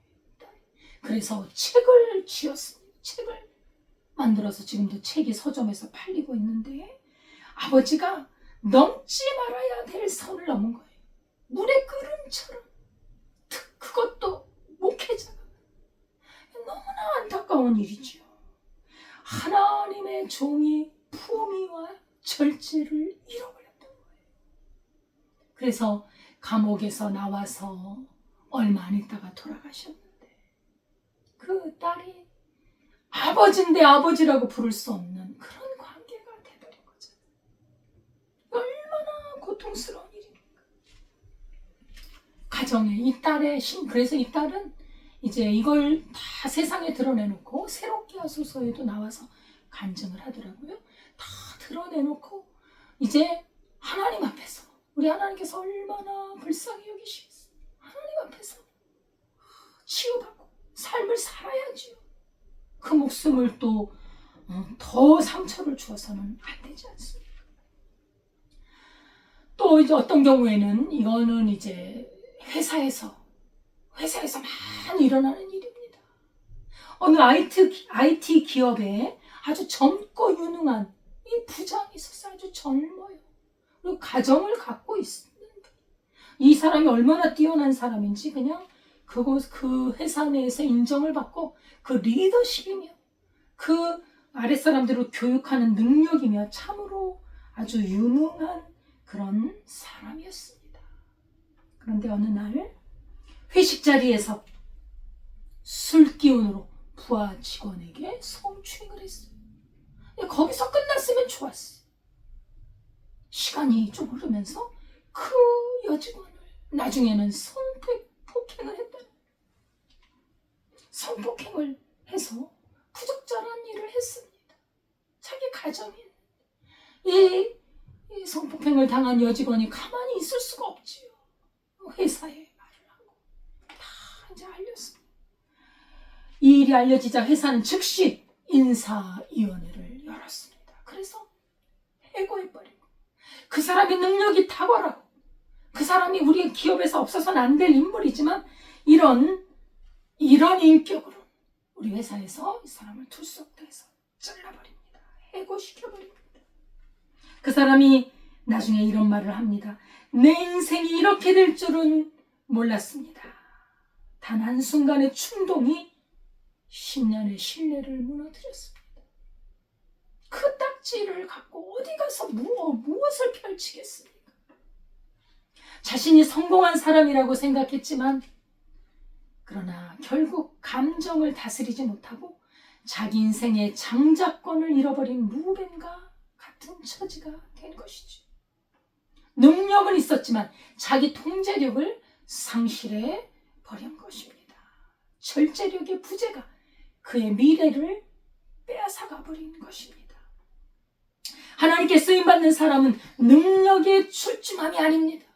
그래서 책을 지었습니다. 책을 만들어서 지금도 책이 서점에서 팔리고 있는데 아버지가 넘지 말아야 될 선을 넘은 거예요. 물의 끓음처럼. 그것도 목회자가. 너무나 안타까운 일이죠. 하나님의 종이 품위와 절제를 잃어버렸던 거예요. 그래서 감옥에서 나와서 얼마 안 있다가 돌아가셨는데 그 딸이 아버지인데 아버지라고 부를 수 없는 그런 관계가 돼버린 거죠. 얼마나 고통스러운 일입니까? 가정에 이 딸의 그래서 이 딸은 이제 이걸 다 세상에 드러내놓고 새롭게 하소서에도 나와서 간증을 하더라고요. 다 드러내놓고 이제 하나님 앞에서 우리 하나님께서 얼마나 불쌍히 여기시겠어요. 하나님 앞에서 치유받고 삶을 살아야지요. 그 목숨을 또 더 상처를 주어서는 안 되지 않습니까? 또 이제 어떤 경우에는 이거는 이제 회사에서 많이 일어나는 일입니다. 어느 IT 기업에 아주 젊고 유능한 이 부장이 있었어요. 아주 젊어요. 그리고 가정을 갖고 있는 이 사람이 얼마나 뛰어난 사람인지 그냥 그 회사 내에서 인정을 받고 그 리더십이며 그 아랫사람들을 교육하는 능력이며 참으로 아주 유능한 그런 사람이었습니다. 그런데 어느 날 회식 자리에서 술 기운으로 부하 직원에게 성추행을 했어요. 거기서 끝났으면 좋았어요. 시간이 좀 흐르면서 그 여직원을 나중에는 성폭행을 했다는 거예요. 성폭행을 해서 부적절한 일을 했습니다. 자기 가정에 이 성폭행을 당한 여직원이 가만히 있을 수가 없지요. 회사에 말을 하고 다 이제 알렸습니다. 이 일이 알려지자 회사는 즉시 인사위원회를 열었습니다. 그래서 해고해버리고 그 사람의 능력이 탁월하고 그 사람이 우리 기업에서 없어서는 안 될 인물이지만 이런 인격으로 우리 회사에서 이 사람을 투석해서 잘라버립니다. 해고시켜버립니다. 그 사람이 나중에 이런 말을 합니다. 내 인생이 이렇게 될 줄은 몰랐습니다. 단 한순간의 충동이 10년의 신뢰를 무너뜨렸습니다. 그 딱지를 갖고 어디 가서 무엇을 펼치겠습니까? 자신이 성공한 사람이라고 생각했지만 그러나 결국 감정을 다스리지 못하고 자기 인생의 장자권을 잃어버린 루벤과 같은 처지가 된 것이죠. 능력은 있었지만 자기 통제력을 상실해 버린 것입니다. 절제력의 부재가 그의 미래를 빼앗아가 버린 것입니다. 하나님께 쓰임받는 사람은 능력의 출중함이 아닙니다.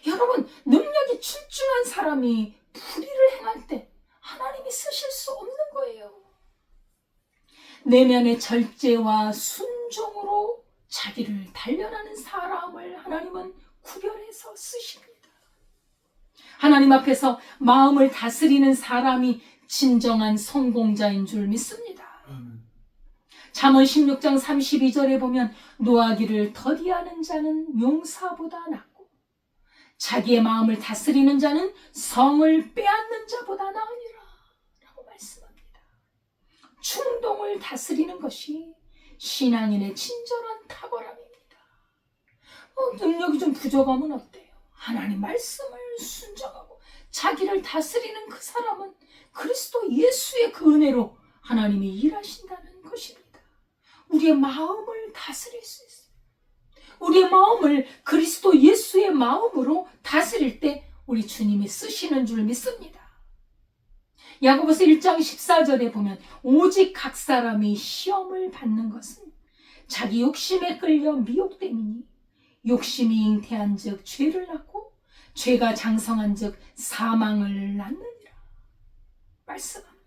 여러분, 능력이 출중한 사람이 불의를 행할 때 하나님이 쓰실 수 없는 거예요. 내면의 절제와 순종으로 자기를 단련하는 사람을 하나님은 구별해서 쓰십니다. 하나님 앞에서 마음을 다스리는 사람이 진정한 성공자인 줄 믿습니다. 잠언 16장 32절에 보면 노하기를 더디하는 자는 용사보다 낫고 자기의 마음을 다스리는 자는 성을 빼앗는 자보다 나으니라 라고 말씀합니다. 충동을 다스리는 것이 신앙인의 친절한 탁월함입니다. 능력이 좀 부족하면 어때요? 하나님 말씀을 순종하고 자기를 다스리는 그 사람은 그리스도 예수의 그 은혜로 하나님이 일하신다는 것입니다. 우리의 마음을 다스릴 수 있어요. 우리의 마음을 그리스도 예수의 마음으로 다스릴 때 우리 주님이 쓰시는 줄 믿습니다. 야고보서 1장 14절에 보면 오직 각 사람이 시험을 받는 것은 자기 욕심에 끌려 미혹됨이니 욕심이 잉태한 즉 죄를 낳고 죄가 장성한 즉 사망을 낳느니라 말씀합니다.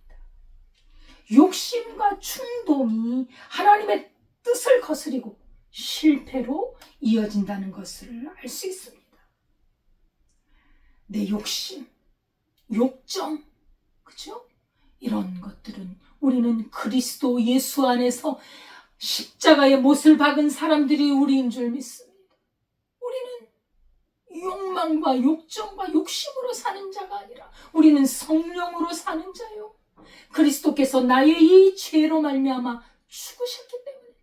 욕심과 충동이 하나님의 뜻을 거스리고 실패로 이어진다는 것을 알 수 있습니다. 내 욕심, 욕정, 그죠? 이런 것들은 우리는 그리스도 예수 안에서 십자가의 못을 박은 사람들이 우리인 줄 믿습니다. 우리는 욕망과 욕정과 욕심으로 사는 자가 아니라 우리는 성령으로 사는 자요. 그리스도께서 나의 이 죄로 말미암아 죽으셨기 때문에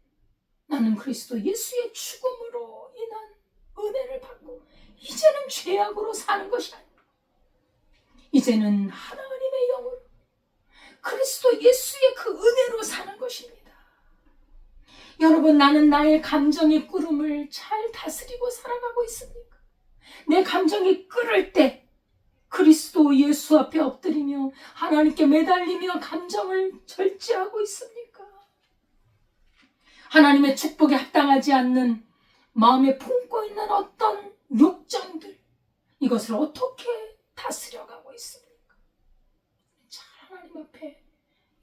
나는 그리스도 예수의 죽음으로 인한 은혜를 받고 이제는 죄악으로 사는 것이 아니라 이제는 하나님의 영으로 그리스도 예수의 그 은혜로 사는 것입니다. 여러분, 나는 나의 감정의 끓음을 잘 다스리고 살아가고 있습니까? 내 감정이 끓을 때 그리스도 예수 앞에 엎드리며 하나님께 매달리며 감정을 절제하고 있습니까? 하나님의 축복에 합당하지 않는 마음에 품고 있는 어떤 욕정들, 이것을 어떻게 다스려가고 있습니까? 잘 하나님 앞에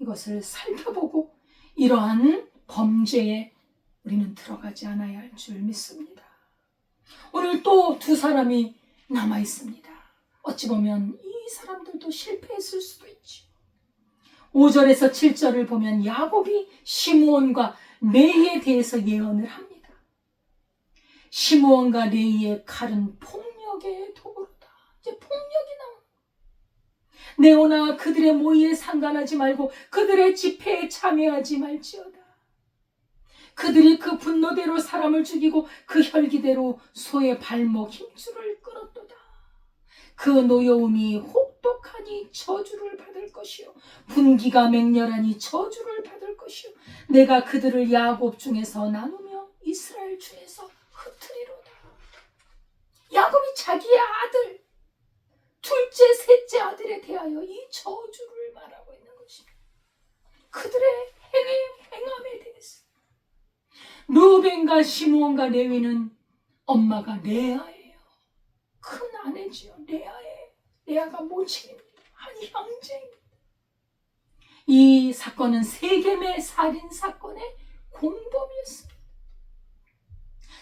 이것을 살펴보고 이러한 범죄에 우리는 들어가지 않아야 할 줄 믿습니다. 오늘 또 두 사람이 남아 있습니다. 어찌 보면 이 사람들도 실패했을 수도 있죠. 5절에서 7절을 보면 야곱이 시므온과 레위에 대해서 예언을 합니다. 시므온과 레위의 칼은 폭력의 도구로다. 이제 폭력이 나옵니다. 네오나 그들의 모의에 상관하지 말고 그들의 집회에 참여하지 말지어다. 그들이 그 분노대로 사람을 죽이고 그 혈기대로 소의 발목 힘줄을 끊었도다. 그 노여움이 혹독하니 저주를 받을 것이요 분기가 맹렬하니 저주를 받을 것이요 내가 그들을 야곱 중에서 나누며 이스라엘 중에서 흩으리로다. 야곱이 자기의 아들, 둘째, 셋째 아들에 대하여 이 저주를 말하고 있는 것입니다. 그들의 행함에 대해서. 루벤과 시므온과 레위는 엄마가 레아예요. 큰 아내지요. 레아가 모친입니다. 한 형제입니다. 이 사건은 세겜의 살인 사건의 공범이었습니다.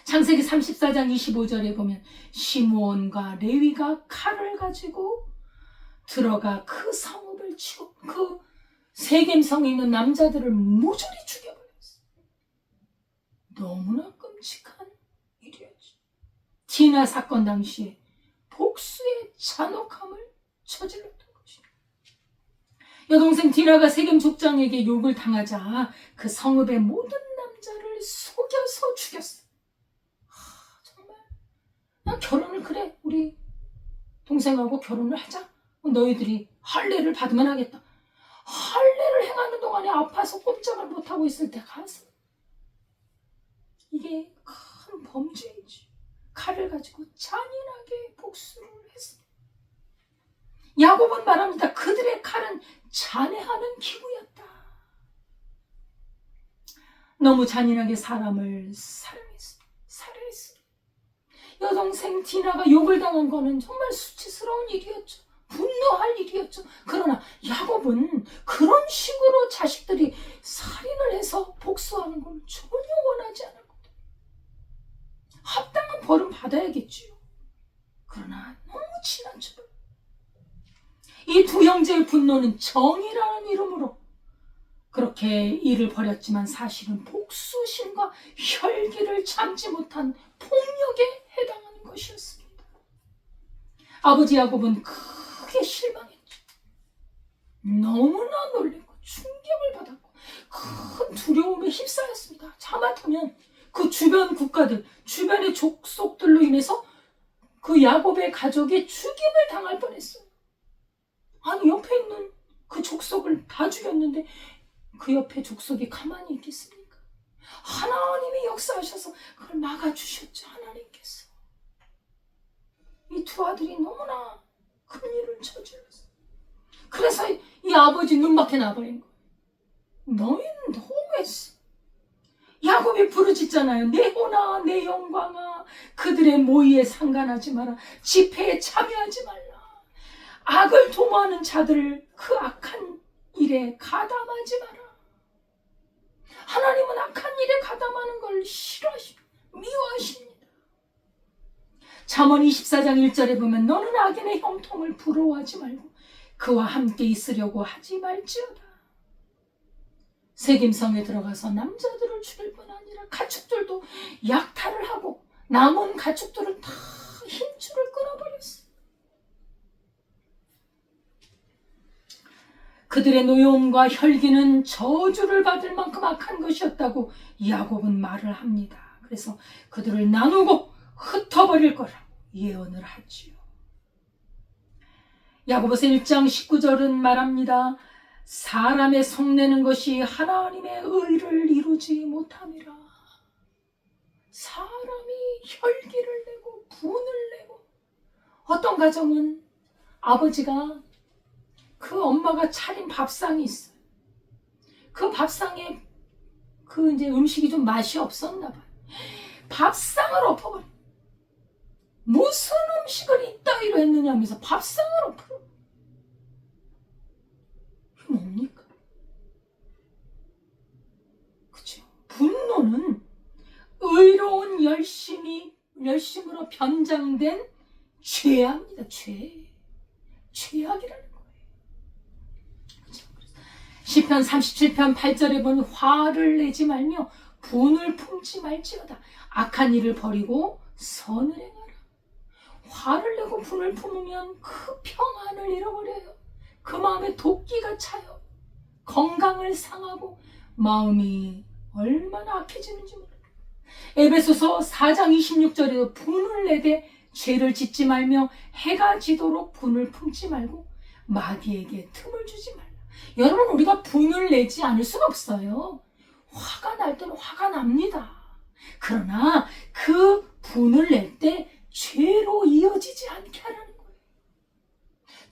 창세기 34장 25절에 보면 시므온과 레위가 칼을 가지고 들어가 그 성읍을 치고 그 세겜 성에 있는 남자들을 모조리 죽여버렸어요. 너무나 끔찍한 일이었죠. 디나 사건 당시에 복수의 잔혹함을 저질렀던 것입니다. 여동생 디나가 세겜 족장에게 욕을 당하자 그 성읍의 모든 남자를 속여서 죽였어요. 정말 난 결혼을 그래 우리 동생하고 결혼을 하자. 너희들이 할례를 받으면 하겠다. 할례를 행하는 동안에 아파서 꼼짝을 못하고 있을 때 가서 이게 큰 범죄이지. 칼을 가지고 잔인하게 복수를 했습니다. 야곱은 말합니다. 그들의 칼은 잔해하는 기구였다. 너무 잔인하게 사람을 살해했습니다. 여동생 디나가 욕을 당한 거는 정말 수치스러운 일이었죠. 분노할 일이었죠. 그러나 야곱은 그런 식으로 자식들이 살인을 해서 복수하는 걸 전혀 원하지 않았거든요. 합당한 벌은 받아야겠지요. 그러나 너무 지난 처벌. 이 두 형제의 분노는 정의라는 이름으로 그렇게 일을 벌였지만 사실은 복수심과 혈기를 참지 못한 폭력에 해당하는 것이었습니다. 아버지 야곱은 크게 실망했죠. 너무나 놀랐고 충격을 받았고 큰 두려움에 휩싸였습니다. 하마터면 그 주변 국가들, 주변의 족속들로 인해서 그 야곱의 가족이 죽임을 당할 뻔했어요. 아니 옆에 있는 그 족속을 다 죽였는데 그 옆에 족속이 가만히 있겠습니까? 하나님이 역사하셔서 그걸 막아주셨죠. 하나님께서. 이 두 아들이 너무나 큰 일을 저질렀어요. 그래서 이 아버지 눈밖에 나버린 거예요. 너희는 너무했어. 야곱이 야곱이 부르짖잖아요. 내 호나 내 영광아, 그들의 모의에 상관하지 마라. 집회에 참여하지 말라. 악을 도모하는 자들을 그 악한 일에 가담하지 마라. 하나님은 악한 일에 가담하는 걸 싫어하십니다. 미워하십니다. 잠언 24장 1절에 보면 너는 악인의 형통을 부러워하지 말고 그와 함께 있으려고 하지 말지어다. 세김성에 들어가서 남자들을 죽일 뿐 아니라 가축들도 약탈을 하고 남은 가축들을 다 힘줄을 끊어버렸어. 그들의 노여움과 혈기는 저주를 받을 만큼 악한 것이었다고 야곱은 말을 합니다. 그래서 그들을 나누고 흩어버릴 거라고 예언을 하지요. 야고보서 1장 19절은 말합니다. 사람의 성내는 것이 하나님의 의를 이루지 못함이라. 사람이 혈기를 내고 분을 내고, 어떤 가정은 아버지가 그 엄마가 차린 밥상이 있어요. 그 밥상에 그 이제 음식이 좀 맛이 없었나 봐요. 밥상을 엎어버려. 무슨 음식을 이따위로 했느냐 하면서 밥상을 엎어버려. 이게 뭡니까? 그쵸? 분노는 의로운 열심으로 변장된 죄악입니다. 죄악이라는 거예요. 그쵸? 시편 37편 8절에 보니 화를 내지 말며 분을 품지 말지어다. 악한 일을 버리고 선을 행하라. 화를 내고 분을 품으면 그 평안을 잃어버려요. 그 마음에 도끼가 차요. 건강을 상하고 마음이 얼마나 악해지는지 몰라요. 에베소서 4장 26절에도 분을 내되 죄를 짓지 말며 해가 지도록 분을 품지 말고 마귀에게 틈을 주지 말라. 여러분, 우리가 분을 내지 않을 수가 없어요. 화가 날 때는 화가 납니다. 그러나 그 분을 낼 때 죄로 이어지지 않게 하라는 거예요.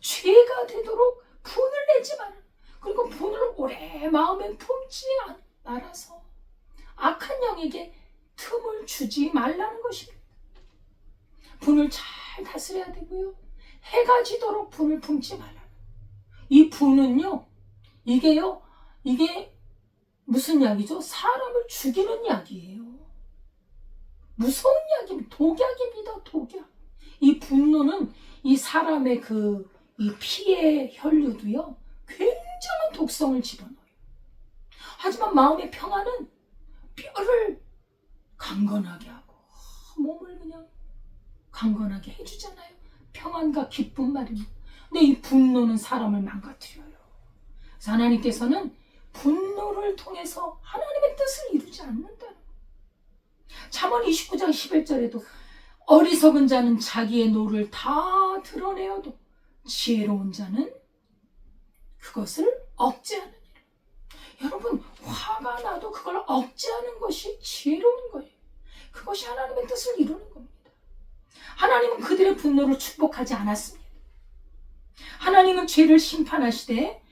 죄가 되도록 분을 내지 마라. 그리고 분을 오래 마음에 품지 말아서 악한 영에게 틈을 주지 말라는 것입니다. 분을 잘 다스려야 되고요. 해가 지도록 분을 품지 말라. 이 분은요, 이게 무슨 약이죠? 사람을 죽이는 약이에요. 무서운 약입니다. 독약입니다. 독약. 이 분노는 이 사람의 이 피의 혈류도요, 굉장한 독성을 집어넣어요. 하지만 마음의 평안은 뼈를 강건하게 하고 몸을 그냥 강건하게 해주잖아요. 평안과 기쁨 말입니다. 근데 이 분노는 사람을 망가뜨려요. 그래서 하나님께서는 분노를 통해서 하나님의 뜻을 이루지 않는다는. 잠언 29장 11절에도 어리석은 자는 자기의 노를 다 드러내어도 지혜로운 자는 그것을 억제하느니라. 여러분, 화가 나도 그걸 억제하는 것이 지혜로운 거예요. 그것이 하나님의 뜻을 이루는 겁니다. 하나님은 그들의 분노를 축복하지 않았습니다. 하나님은 죄를 심판하시되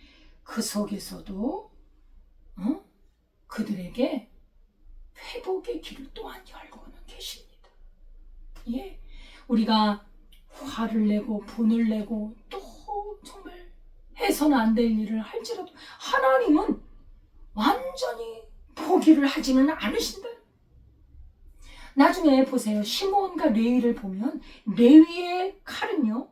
그 속에서도 그들에게 회복의 길을 또한 열고는 계십니다. 예, 우리가 화를 내고 분을 내고 또 정말 해서는 안 될 일을 할지라도 하나님은 완전히 포기를 하지는 않으신다. 나중에 보세요. 시므온과 레위를 보면 레위의 칼은요,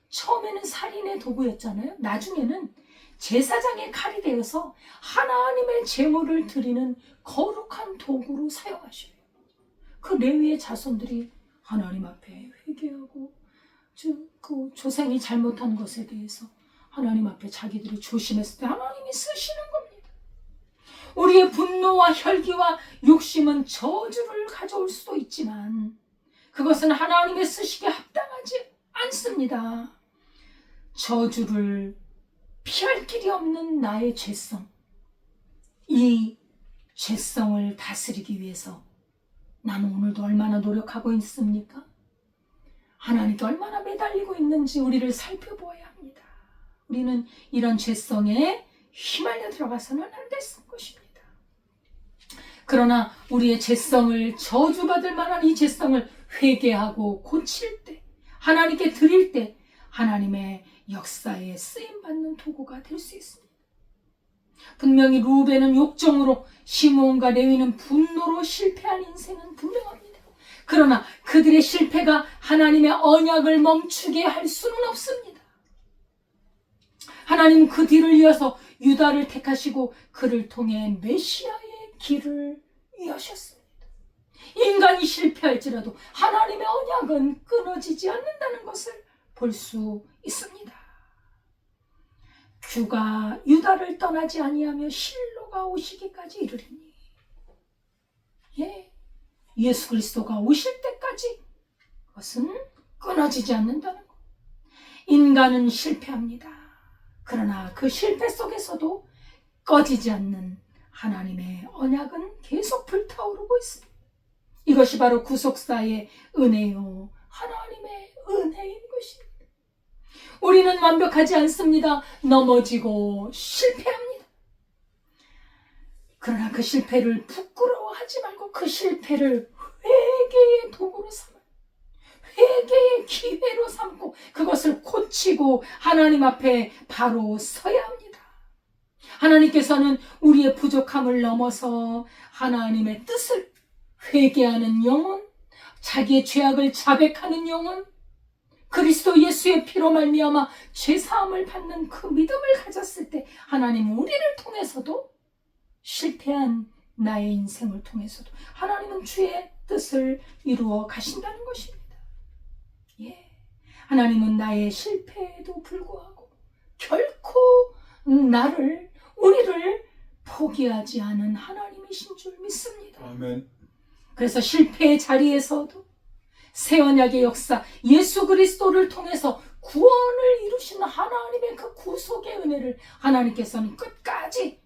처음에는 살인의 도구였잖아요. 나중에는 제사장의 칼이 되어서 하나님의 제물을 드리는 거룩한 도구로 사용하셔요. 그 레위의 자손들이 하나님 앞에 회개하고 그 조상이 잘못한 것에 대해서 하나님 앞에 자기들이 조심했을 때 하나님이 쓰시는 겁니다. 우리의 분노와 혈기와 욕심은 저주를 가져올 수도 있지만 그것은 하나님의 쓰시기에 합당하지 않습니다. 저주를 피할 길이 없는 나의 죄성, 이 죄성을 다스리기 위해서 나는 오늘도 얼마나 노력하고 있습니까? 하나님께 얼마나 매달리고 있는지 우리를 살펴보아야 합니다. 우리는 이런 죄성에 휘말려 들어가서는 안 될 것입니다. 그러나 우리의 죄성을 저주받을 만한 이 죄성을 회개하고 고칠 때, 하나님께 드릴 때 하나님의 역사에 쓰임받는 도구가 될 수 있습니다. 분명히 루벤은 욕정으로, 시므온과 레위는 분노로 실패한 인생은 분명합니다. 그러나 그들의 실패가 하나님의 언약을 멈추게 할 수는 없습니다. 하나님은 그 뒤를 이어서 유다를 택하시고 그를 통해 메시아의 길을 이으셨습니다. 인간이 실패할지라도 하나님의 언약은 끊어지지 않는다는 것을 볼 수 있습니다. 주가 유다를 떠나지 아니하며 실로가 오시기까지 이르리니, 예수 그리스도가 오실 때까지 그것은 끊어지지 않는다는 것. 인간은 실패합니다. 그러나 그 실패 속에서도 꺼지지 않는 하나님의 언약은 계속 불타오르고 있습니다. 이것이 바로 구속사의 은혜요, 하나님의 은혜인 것입니다. 우리는 완벽하지 않습니다. 넘어지고 실패합니다. 그러나 그 실패를 부끄러워하지 말고 그 실패를 회개의 도구로 삼아, 회개의 기회로 삼고 그것을 고치고 하나님 앞에 바로 서야 합니다. 하나님께서는 우리의 부족함을 넘어서 하나님의 뜻을, 회개하는 영혼, 자기의 죄악을 자백하는 영혼, 그리스도 예수의 피로 말미암아 죄사함을 받는 그 믿음을 가졌을 때 하나님은 우리를 통해서도, 실패한 나의 인생을 통해서도 하나님은 주의 뜻을 이루어 가신다는 것입니다. 하나님은 나의 실패에도 불구하고 결코 우리를 포기하지 않은 하나님이신 줄 믿습니다. 아멘. 그래서 실패의 자리에서도 새 언약의 역사, 예수 그리스도를 통해서 구원을 이루시는 하나님의 그 구속의 은혜를 하나님께서는 끝까지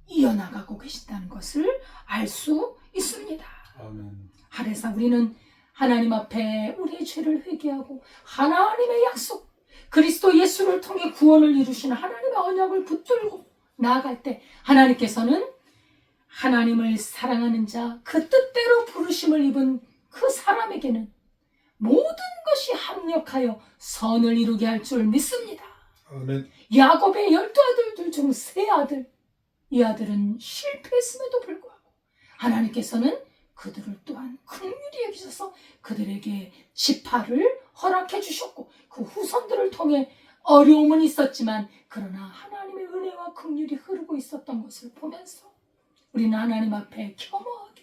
이어나가고 계신다는 것을 알 수 있습니다. 아멘. 그래서 우리는 하나님 앞에 우리의 죄를 회개하고 하나님의 약속, 그리스도 예수를 통해 구원을 이루시는 하나님의 언약을 붙들고 나아갈 때 하나님께서는 하나님을 사랑하는 자, 그 뜻대로 부르심을 입은 그 사람에게는 모든 것이 합력하여 선을 이루게 할 줄 믿습니다. 아멘. 야곱의 12아들들 중 3아들, 이 아들은 실패했음에도 불구하고 하나님께서는 그들을 또한 긍휼히 여기셔서 그들에게 지파를 허락해 주셨고 그 후손들을 통해 어려움은 있었지만 그러나 하나님의 은혜와 긍휼이 흐르고 있었던 것을 보면서 우리는 하나님 앞에 겸허하게,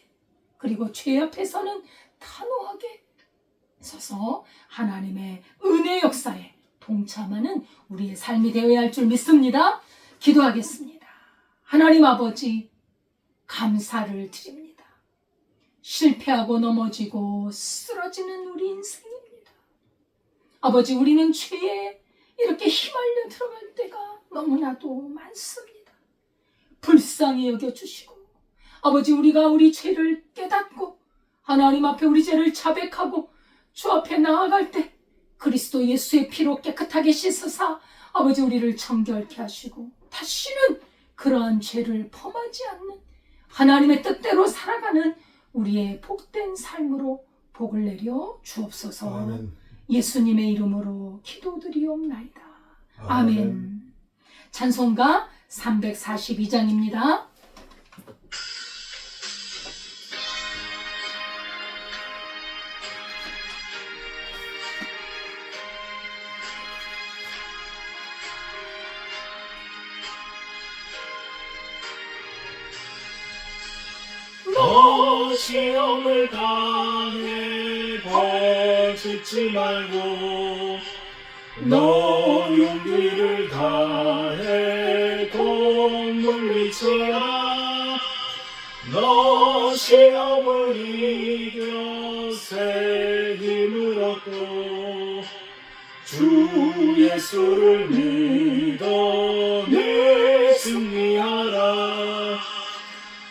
그리고 죄 앞에서는 단호하게 서서 하나님의 은혜 역사에 동참하는 우리의 삶이 되어야 할 줄 믿습니다. 기도하겠습니다. 하나님 아버지, 감사를 드립니다. 실패하고 넘어지고 쓰러지는 우리 인생입니다. 아버지, 우리는 죄에 이렇게 휘말려 들어갈 때가 너무나도 많습니다. 불쌍히 여겨주시고 아버지, 우리가 우리 죄를 깨닫고 하나님 앞에 우리 죄를 자백하고 주 앞에 나아갈 때 그리스도 예수의 피로 깨끗하게 씻으사 아버지 우리를 정결케 하시고 다시는 그러한 죄를 범하지 않는 하나님의 뜻대로 살아가는 우리의 복된 삶으로 복을 내려 주옵소서. 아멘. 예수님의 이름으로 기도드리옵나이다. 아멘. 찬송가 342장입니다. 너 시험을 당해 거짓지 말고 너 용기를 다해 곧 물리쳐라. 너 시험을 이겨 새 힘을 얻고 주 예수를 믿어 늘 승리하라.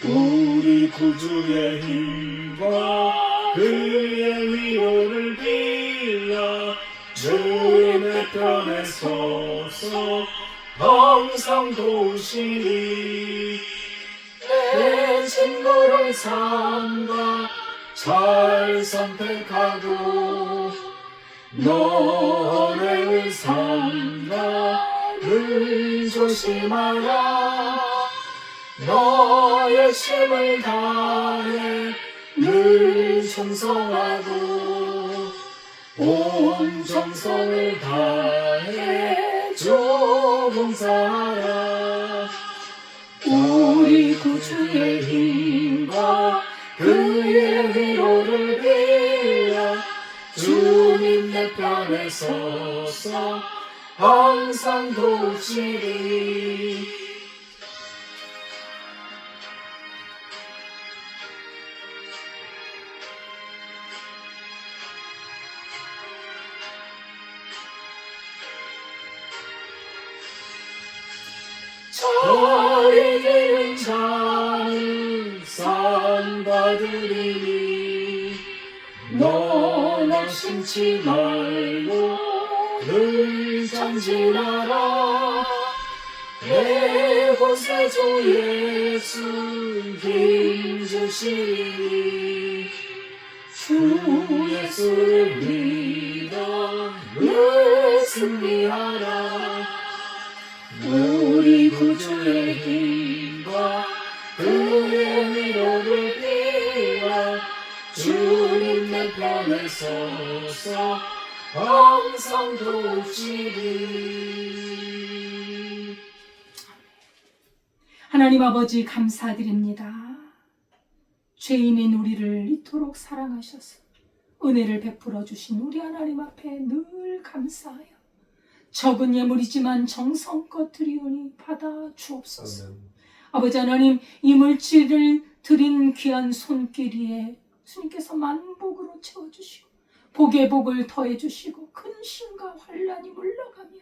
우리 구주의 힘과 그의 위로를 빌라 주님의 편에 서서 항상 도우시니 내 친구를 삼가 잘 선택하고 너를 삼가 늘 조심하라. 너의 힘을 다해 늘 충성하고 온 정성을 다해 주 봉사하라. 우리 구주의 힘과 그의 위로를 빌려 주님 내 편에 서서 항상 도우시리. 저리 기른 자는 상 받으리니 너나 심지 말고 늘 전진하라. 내 구세주 예수 힘 주시니 주 예수를 믿어 늘 승리하라. 우리 구주의 힘과 그의 위로를 빌어 주님 내 편에 서서 항상 도우시리. 하나님 아버지 감사드립니다. 죄인인 우리를 이토록 사랑하셔서 은혜를 베풀어 주신 우리 하나님 앞에 늘 감사하여 적은 예물이지만 정성껏 드리오니 받아 주옵소서. 아멘. 아버지 하나님, 이 물질을 드린 귀한 손길 위에 주님께서 만복으로 채워주시고 복의 복을 더해주시고 근심과 환난이 물러가며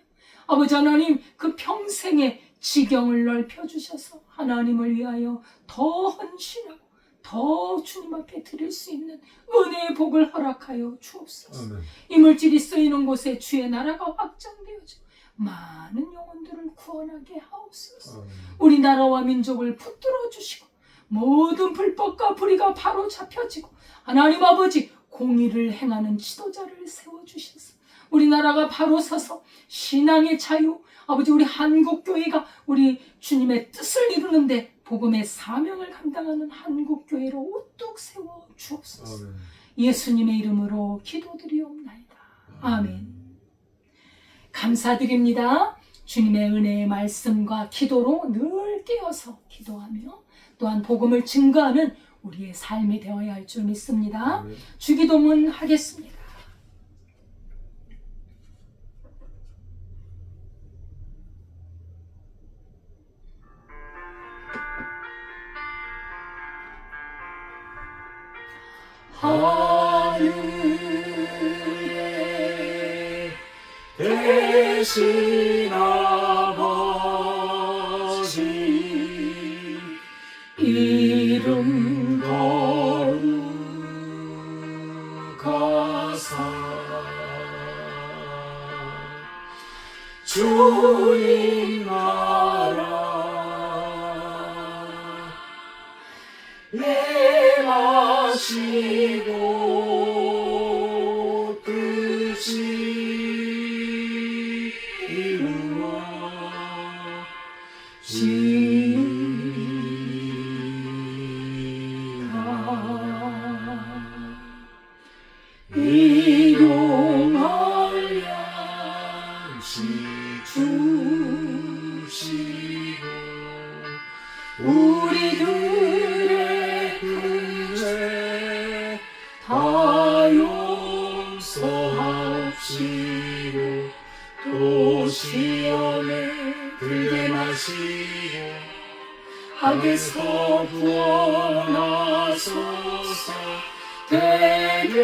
아버지 하나님 그 평생의 지경을 넓혀주셔서 하나님을 위하여 더 헌신하고 더 주님 앞에 드릴 수 있는 은혜의 복을 허락하여 주옵소서. 아멘. 이 물질이 쓰이는 곳에 주의 나라가 확장되어져 많은 영혼들을 구원하게 하옵소서. 아멘. 우리 나라와 민족을 붙들어 주시고 모든 불법과 불의가 바로 잡혀지고 하나님 아버지 공의를 행하는 지도자를 세워주셔서 우리나라가 바로 서서 신앙의 자유, 아버지 우리 한국교회가 우리 주님의 뜻을 이루는데 복음의 사명을 감당하는 한국교회로 우뚝 세워 주옵소서. 아멘. 예수님의 이름으로 기도드리옵나이다. 아멘. 감사드립니다. 주님의 은혜의 말씀과 기도로 늘 깨어서 기도하며 또한 복음을 증거하는 우리의 삶이 되어야 할 줄 믿습니다. 아멘. 주기도문 하겠습니다. 하늘에 대신 아버지 이름 거룩하사 주님 나라 행하시고 뜻이 이루어지리라. 일용할 양식 주시고 우리들의 근죄 다 용서하옵시고 또 시험에 들게 마시고 악에서 구원하소서. 되게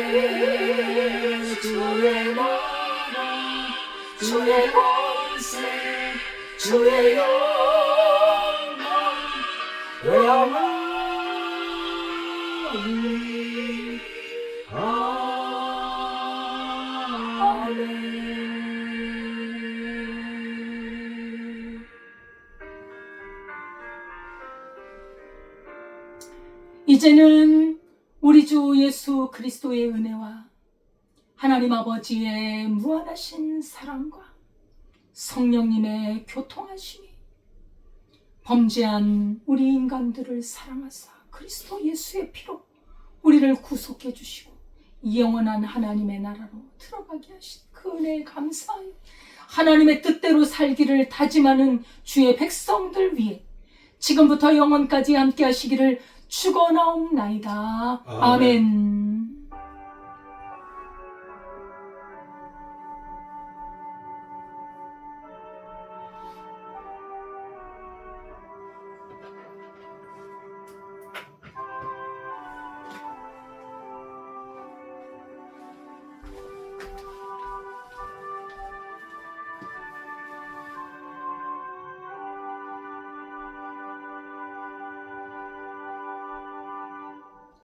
주의 나라 주의 권세 주의 영광 영원히 아멘. 이제는 우리 주 예수 그리스도의 은혜와 하나님 아버지의 무한하신 사랑과 성령님의 교통하심이 범죄한 우리 인간들을 사랑하사 그리스도 예수의 피로 우리를 구속해 주시고 영원한 하나님의 나라로 들어가게 하신 그 은혜에 감사하여 하나님의 뜻대로 살기를 다짐하는 주의 백성들 위해 지금부터 영원까지 함께 하시기를 축원하옵나이다. 아멘.